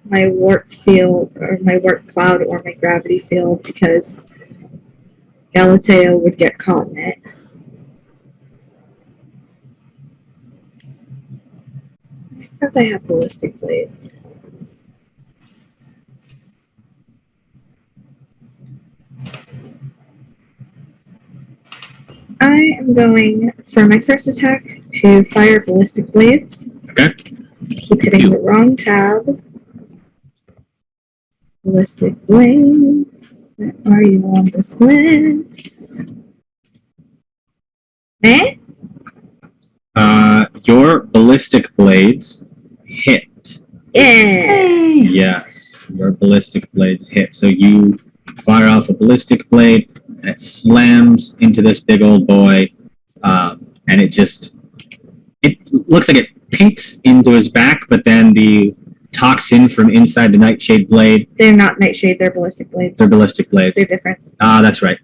my warp field or my warp cloud or my gravity field because Galatea would get caught in it. I forgot they have ballistic blades. I am going for my first attack to fire ballistic blades. Okay. Keep hitting the wrong tab. Ballistic blades. Where are you on this list? Eh? Your ballistic blades hit. Yeah. Hey. Yes, your ballistic blades hit. So you fire off a ballistic blade, and it slams into this big old boy, and it looks like it pinks into his back, but then the toxin from inside the Nightshade blade, They're not Nightshade, they're ballistic blades. they're ballistic blades. They're different. That's right.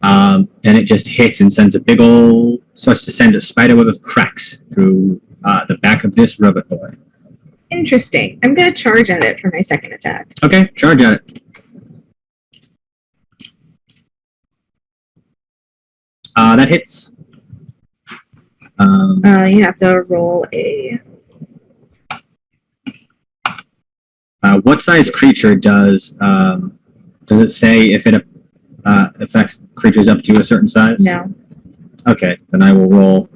Then it just hits and starts to send a spider web of cracks through the back of this robot boy. Interesting. I'm gonna charge at it for my second attack. Okay, charge at it. That hits. You have to roll a. What size creature does it say if it affects creatures up to a certain size? No. Okay, then I will roll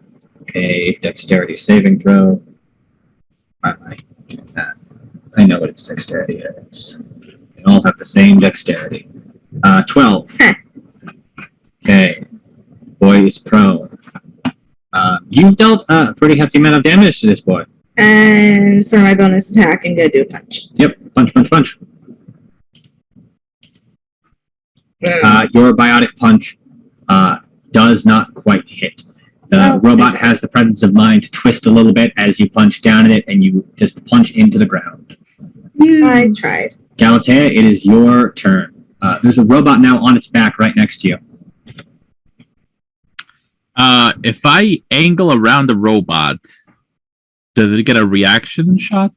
a dexterity saving throw. Why am I doing that? I know what its dexterity is. They all have the same dexterity. 12. Okay. Boy is prone. You've dealt a pretty hefty amount of damage to this boy. And for my bonus attack, I'm gonna do a punch. Yep, punch, punch, punch. Your biotic punch does not quite hit. The robot has the presence of mind to twist a little bit as you punch down at it, and you just punch into the ground. I tried. Galatea, it is your turn. There's a robot now on its back right next to you. If I angle around the robot, does it get a reaction shot?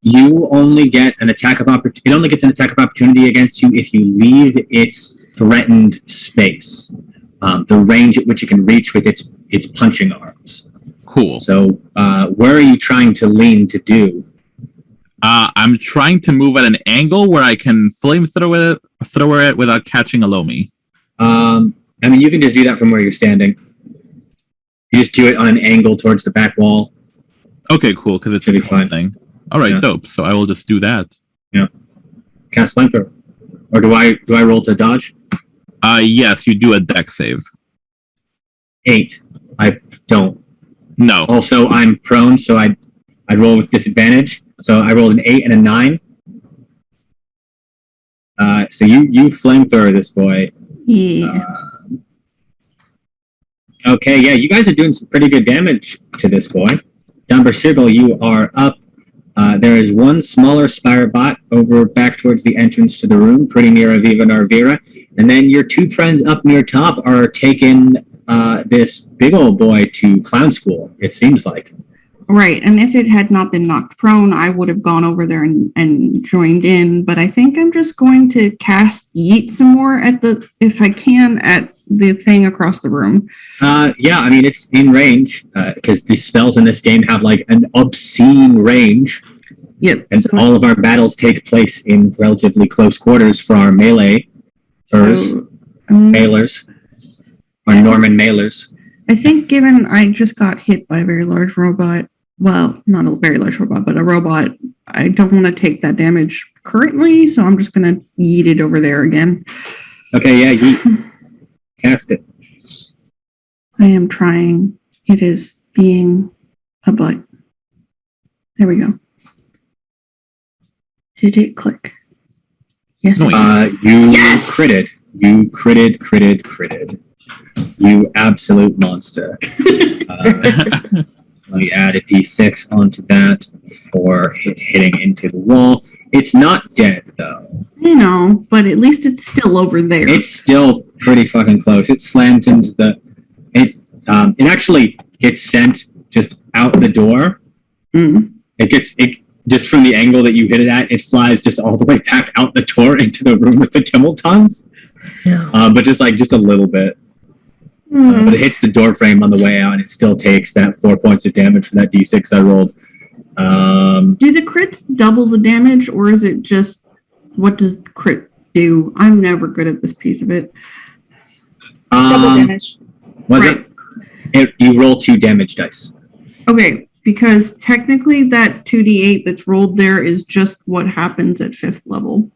You only get an attack of opportunity. It only gets an attack of opportunity against you if you leave its threatened space, the range at which it can reach with its punching arms. Cool. So, where are you trying to lean to do? I'm trying to move at an angle where I can flamethrower it without catching a Lomi. I mean, you can just do that from where you're standing. You just do it on an angle towards the back wall. Okay, cool, because it's Should a be cool fine. thing. All right, Yeah. dope. So I will just do that. Cast flamethrower. Or do I roll to dodge? Yes, you do a deck save. 8. I don't. No. Also, I'm prone, so I'd roll with disadvantage. So I rolled an 8 and a 9. So you flamethrower this boy. Yeah. Okay, yeah, you guys are doing some pretty good damage to this boy. Dumbersugal, you are up. There is one smaller spire bot over back towards the entrance to the room, pretty near Aviva Narvira. And then your two friends up near top are taking this big old boy to clown school, it seems like. Right. And if it had not been knocked prone, I would have gone over there and joined in. But I think I'm just going to cast Yeet some more if I can, at the thing across the room. Yeah, I mean, it's in range, because the spells in this game have like an obscene range. Yep. And So- all of our battles take place in relatively close quarters for our melee. Mailers. Or Norman mailers. I think given I just got hit by a very large robot, well, not a very large robot, but a robot, I don't want to take that damage currently, so I'm just going to yeet it over there again. Okay, yeah, you cast it. I am trying. It is being a butt. There we go. Did it click? Yes. it Nice. did. You Yes! critted. You critted. You absolute monster. Let me add a d6 onto that for hitting into the wall. It's not dead, though. I know, but at least it's still over there. It's still pretty fucking close. It slams into the... It actually gets sent just out the door. Mm. It just from the angle that you hit it at, it flies just all the way back out the door into the room with the Timmeltons. No. But just a little bit. Hmm. But it hits the door frame on the way out, and it still takes that 4 points of damage for that d6 I rolled. Do the crits double the damage, or is it just what does crit do? I'm never good at this piece of it. Double damage. Was Right. it? You roll 2 damage dice. Okay, because technically that 2d8 that's rolled there is just what happens at 5th level.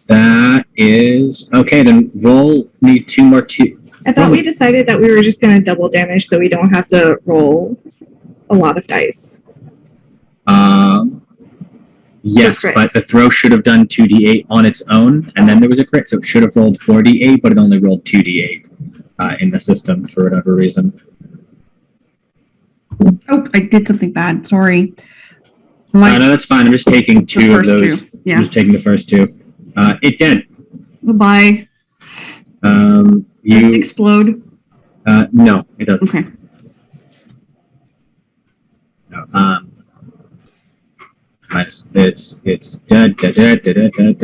That is okay. Then roll me 2 more 2. I thought we decided that we were just going to double damage so we don't have to roll a lot of dice. Yes, For crits. but the throw should have done 2d8 on its own, and then there was a crit, so it should have rolled 4d8, but it only rolled 2d8 in the system for whatever reason. Oh, I did something bad. Sorry. No, that's fine. I'm just taking 2 of first those. two, yeah. I'm just taking the first 2. It dead. Goodbye. Does it You explode? no, it doesn't. Okay. It's dead.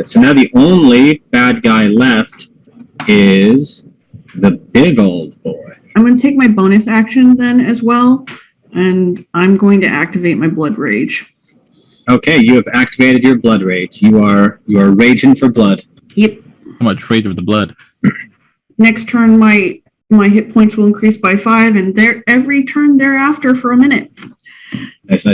So now the only bad guy left is the big old boy. I'm going to take my bonus action then as well, and I'm going to activate my blood rage. Okay, you have activated your blood rage. You are raging for blood. Yep. How much rage of the blood? Next turn, my hit points will increase by 5, and every turn thereafter for a minute. Nice.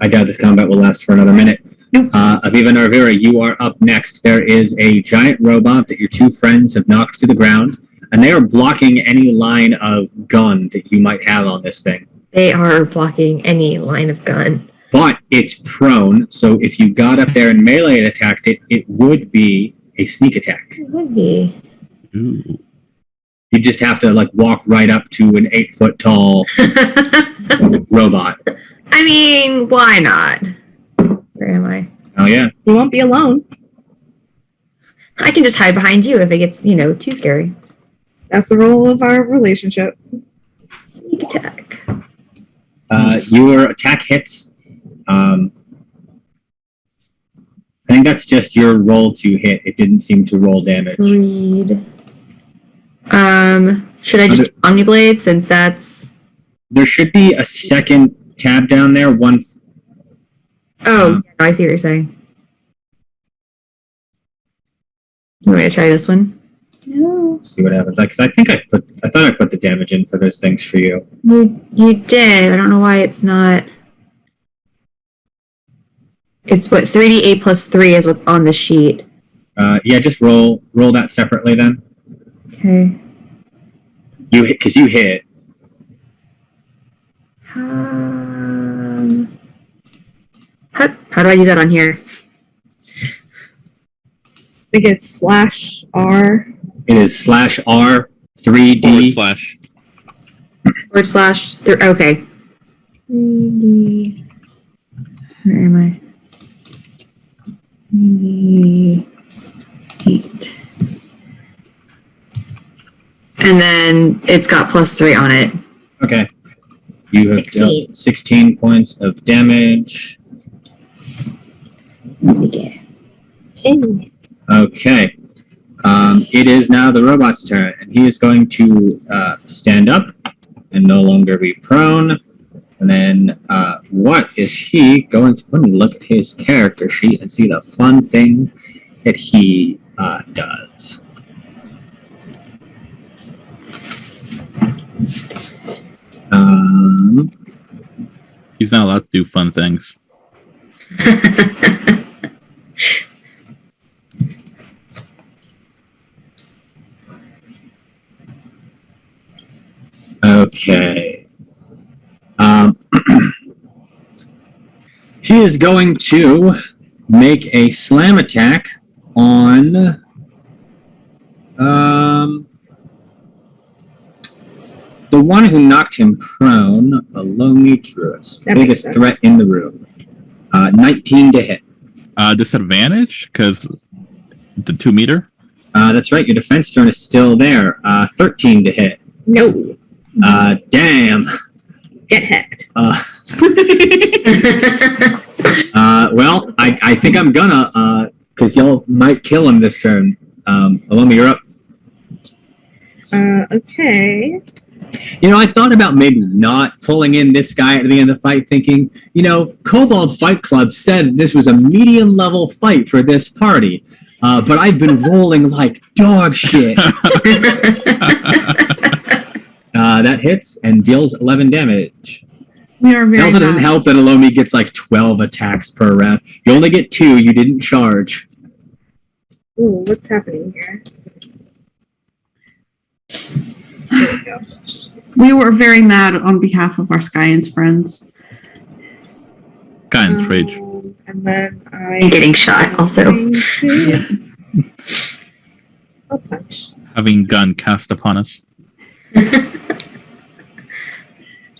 I doubt this combat will last for another minute. Nope. Aviva Narvira, you are up next. There is a giant robot that your two friends have knocked to the ground, and they are blocking any line of gun that you might have on this thing. They are blocking any line of gun. But it's prone, so if you got up there and melee and attacked it, it would be a sneak attack. It would be. Ooh. You just have to walk right up to an 8-foot tall robot. I mean, why not? Where am I? Oh yeah. You won't be alone. I can just hide behind you if it gets, too scary. That's the role of our relationship. Sneak attack. Your attack hits. I think that's just your roll to hit. It didn't seem to roll damage. Read. Should I just Omniblade since that's... There should be a second tab down there. I see what you're saying. You want me to try this one? No. See what happens. Because I thought I put the damage in for those things for you. You did. I don't know why it's not... It's what 3d8 plus 3 is what's on the sheet. Yeah, just roll that separately then. Okay. You hit because you hit. How do I do that on here? I think it's /R. It is /R 3D. /. Okay. 3D. Where am I? 8. And then it's got +3 on it. Okay. You have 16. dealt 16 points of damage. Okay. Okay. It is now the robot's turn, and he is going to stand up and no longer be prone. And then, what is he going to... Let me look at his character sheet and see the fun thing that he does. He's not allowed to do fun things. Okay. He is going to make a slam attack on the one who knocked him prone, Alomi Druis. That makes Biggest sense. threat in the room. 19 to hit. Disadvantage because the 2 meter. That's right, your defense turn is still there. 13 to hit. No. Damn. Get hecked. Well, I think I'm gonna, because y'all might kill him this turn. Alomi, you're up. Okay. I thought about maybe not pulling in this guy at the beginning of the fight, thinking, Kobold Fight Club said this was a medium-level fight for this party, but I've been rolling like dog shit. That hits and deals 11 damage. We are It very also doesn't bad. help that Alomi gets 12 attacks per round. You only get 2, you didn't charge. Ooh, what's happening here? There we go. We were very mad on behalf of our Skyans friends. Guidance rage. And then I And getting shot also. I'll punch. Having gun cast upon us.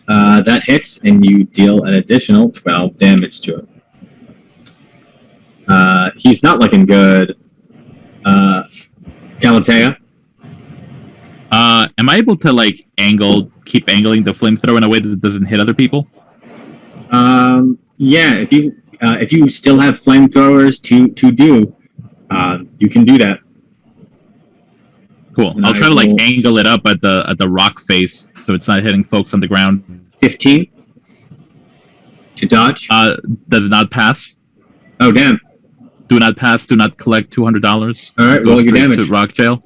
That hits, and you deal an additional 12 damage to him. He's not looking good. Galatea? Am I able to keep angling the flamethrower in a way that doesn't hit other people? Yeah, if you still have flamethrowers to do, you can do that. Cool. And I'll I try to like will- angle it up at the rock face so it's not hitting folks on the ground. 15 to dodge. Does not pass. Oh damn! Do not pass. Do not collect $200. All right, Go roll your straight damage. to rock jail.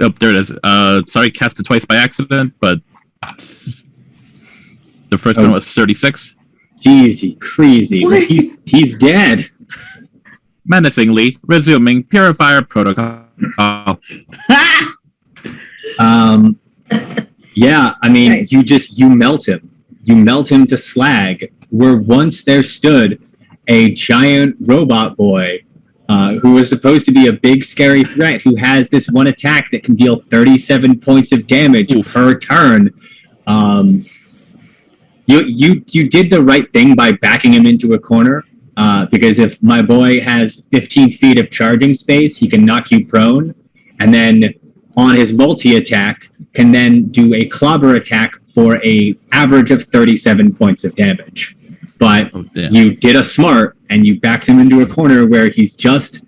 Oh, there it is. Sorry, cast it twice by accident, but the first one was 36. Jeezy, crazy. What? He's dead. Menacingly resuming purifier protocol. Yeah, I mean, Nice. you melt him. You melt him to slag. Where once there stood a giant robot boy who was supposed to be a big scary threat, who has this one attack that can deal 37 points of damage Oof. per turn. You did the right thing by backing him into a corner. Because if my boy has 15 feet of charging space, he can knock you prone, and then on his multi attack can then do a clobber attack for a average of 37 points of damage. But Oh, damn. you did a smart and you backed him into a corner where he's just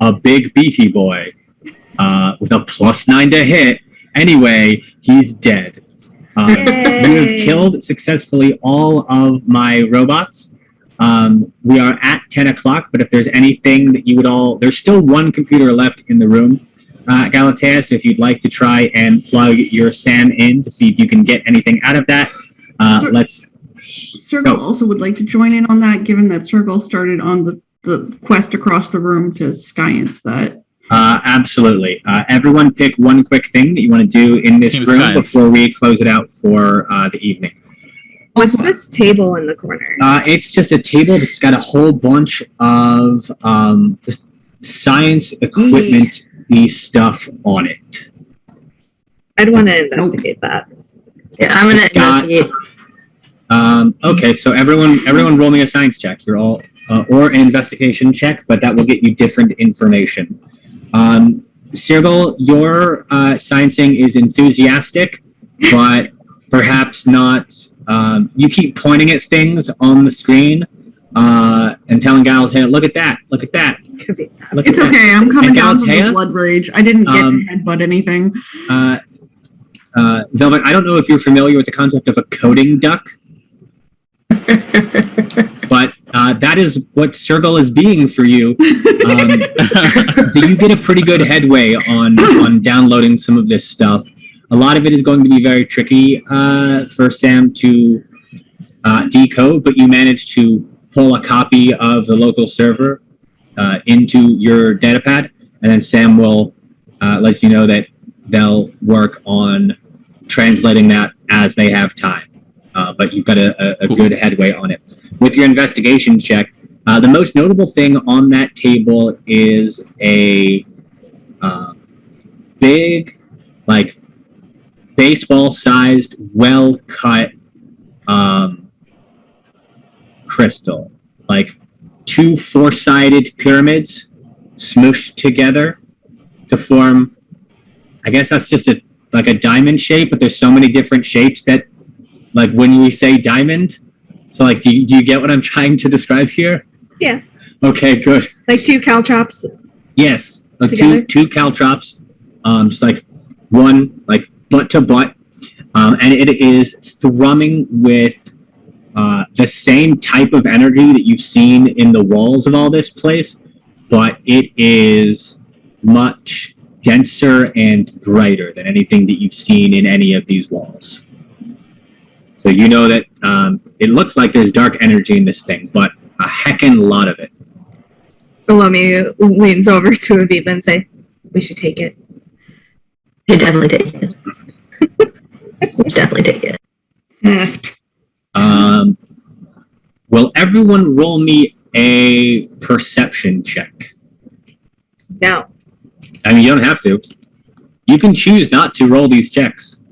a big beefy boy with a +9 to hit. Anyway, he's dead. You have Yay. killed successfully all of my robots. We are at 10 o'clock, but if there's anything that you would all... There's still one computer left in the room, Galatea, so if you'd like to try and plug your SAM in to see if you can get anything out of that, let's... Circle also would like to join in on that, given that Circle started on the quest across the room to Science that. Absolutely. Everyone pick one quick thing that you want to do in this Seems room nice. before we close it out for the evening. What's this table in the corner? It's just a table that's got a whole bunch of just science equipment stuff on it. I'd want to investigate that. Yeah, I'm gonna Got- investigate. Okay, so everyone roll me a science check. You're all or an investigation check, but that will get you different information. Sergal, your sciencing is enthusiastic, but perhaps not. You keep pointing at things on the screen and telling Galatea, "Look at that! Look at that! Could be. Look It's at that." okay. I'm coming And down from the Galatea? blood rage. I didn't get to Um, headbutt anything. Velvet, I don't know if you're familiar with the concept of a coding duck, but that is what Sergal is being for you. So you get a pretty good headway on downloading some of this stuff. A lot of it is going to be very tricky for Sam to decode, but you manage to pull a copy of the local server into your datapad, and then Sam will let you know that they'll work on translating that as they have time. But you've got a Cool. good headway on it. With your investigation check, the most notable thing on that table is a big, like, baseball-sized, well-cut crystal. Like, two four-sided pyramids smooshed together to form, I guess that's just a diamond shape, but there's so many different shapes that, like, when we say diamond, so, like, do you get what I'm trying to describe here? Yeah. Okay, good. Like two caltrops. Yes, like Together? two caltrops, just like one, like, butt to butt, and it is thrumming with the same type of energy that you've seen in the walls of all this place, but it is much denser and brighter than anything that you've seen in any of these walls. So you know that it looks like there's dark energy in this thing, but a heckin' lot of it. Olomi leans over to Aviva and say, "We should take it." You definitely take it. Definitely take it. Theft. Will everyone roll me a perception check? No. I mean, you don't have to. You can choose not to roll these checks.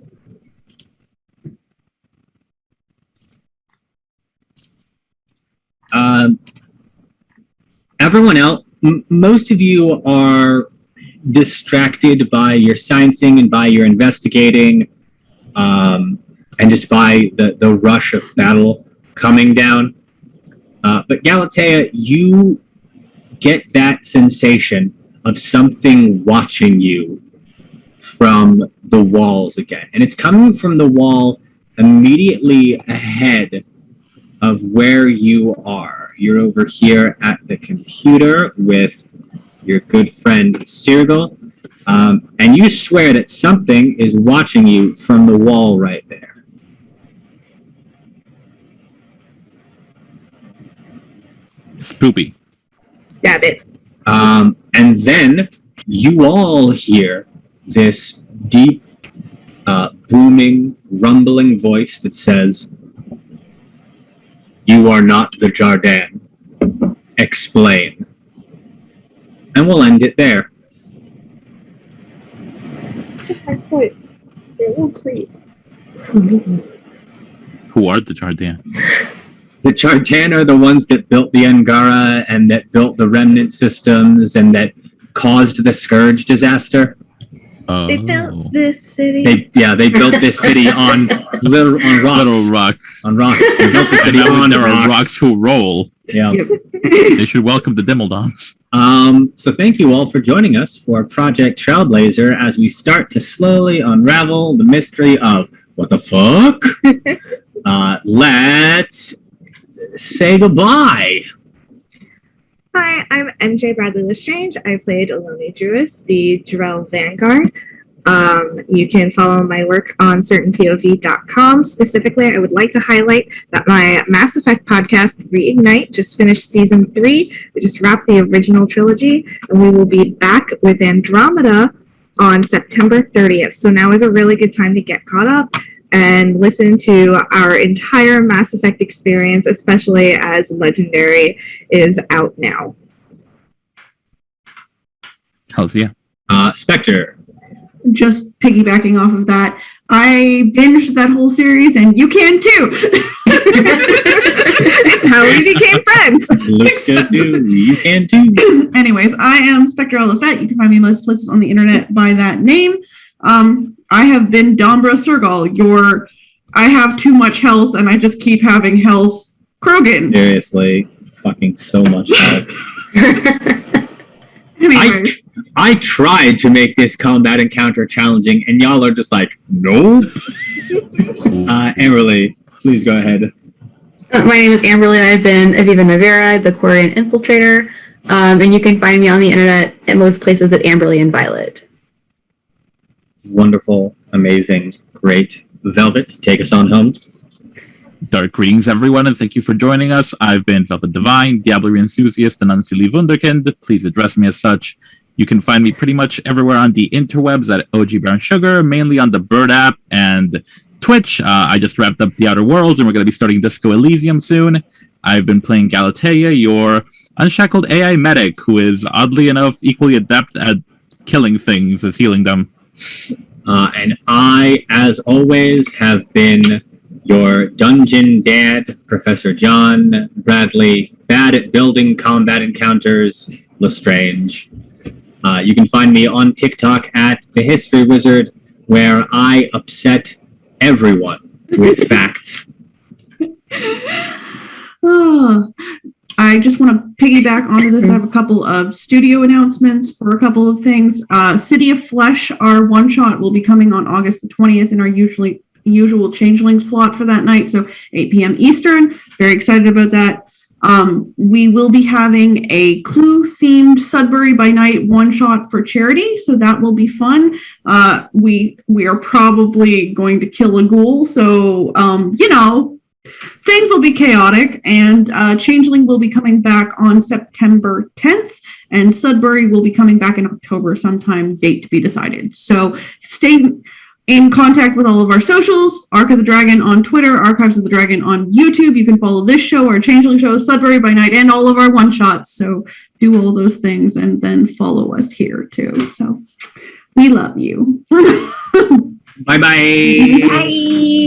Everyone else, most of you are distracted by your sciencing and by your investigating. and just by the rush of battle coming down. But Galatea, you get that sensation of something watching you from the walls again. And it's coming from the wall immediately ahead of where you are. You're over here at the computer with your good friend Stirgal, and you swear that something is watching you from the wall right there. Spoopy. Stab it. And then you all hear this deep, booming, rumbling voice that says, "You are not the Jardin. Explain." And we'll end it there. Took my foot. You're a little creep. Who are the Jardin? The Jardin are the ones that built the Angara and that built the remnant systems and that caused the Scourge disaster. Oh. They built this city. They built this city on rocks. Little rock. On rocks. They built the city on There are rocks. rocks who roll. Yeah. Yep. They should welcome the Dimmeldons. So thank you all for joining us for Project Trailblazer as we start to slowly unravel the mystery of what the fuck? Let's say goodbye. Hi, I'm MJ Bradley Lestrange. I played Eloni Druis, the Drell Vanguard. You can follow my work on certainpov.com. Specifically, I would like to highlight that my Mass Effect podcast, Reignite, just finished season 3. We just wrapped the original trilogy, and we will be back with Andromeda on September 30th. So now is a really good time to get caught up and listen to our entire Mass Effect experience, especially as Legendary is out now. Hells yeah. Spectre. Just piggybacking off of that, I binged that whole series, and you can too. It's how we became friends. Looks good, dude. You can too. Anyways, I am Spectre Elefet. You can find me most places on the internet by that name. I have been Dombra Sergal, I have too much health and I just keep having health Krogan. Seriously. Fucking so much health. Anyways, I tried to make this combat encounter challenging, and y'all are just like, nope. Amberly, please go ahead. My name is Amberly. I've been Aviva Navera, the Quarian Infiltrator, and you can find me on the internet at most places at Amberly and Violet. Wonderful, amazing, great. Velvet, take us on home. Dark greetings, everyone, and thank you for joining us. I've been Velvet Divine, Diablery Enthusiast, and Unseelie Wunderkind. Please address me as such. You can find me pretty much everywhere on the interwebs at OG Brown Sugar, mainly on the Bird app and Twitch. I just wrapped up The Outer Worlds, and we're going to be starting Disco Elysium soon. I've been playing Galatea, your unshackled AI medic, who is oddly enough equally adept at killing things as healing them. And I, as always, have been your dungeon dad, Professor John Bradley, bad at building combat encounters, Lestrange. You can find me on TikTok at The History Wizard, where I upset everyone with facts. I just want to piggyback onto this. I have a couple of studio announcements for a couple of things. City of Flesh, our one-shot, will be coming on August the 20th in our usual Changeling slot for that night, so 8 p.m. Eastern. Very excited about that. We will be having a Clue-themed Sudbury by Night one-shot for charity, so that will be fun. We are probably going to kill a ghoul, so, things will be chaotic, and Changeling will be coming back on September 10th, and Sudbury will be coming back in October sometime, date to be decided. So stay in contact with all of our socials, Arc of the Dragon on Twitter, Archives of the Dragon on YouTube. You can follow this show, our Changeling show, Sudbury by Night, and all of our one-shots. So do all those things and then follow us here too. So we love you. Bye-bye. Bye.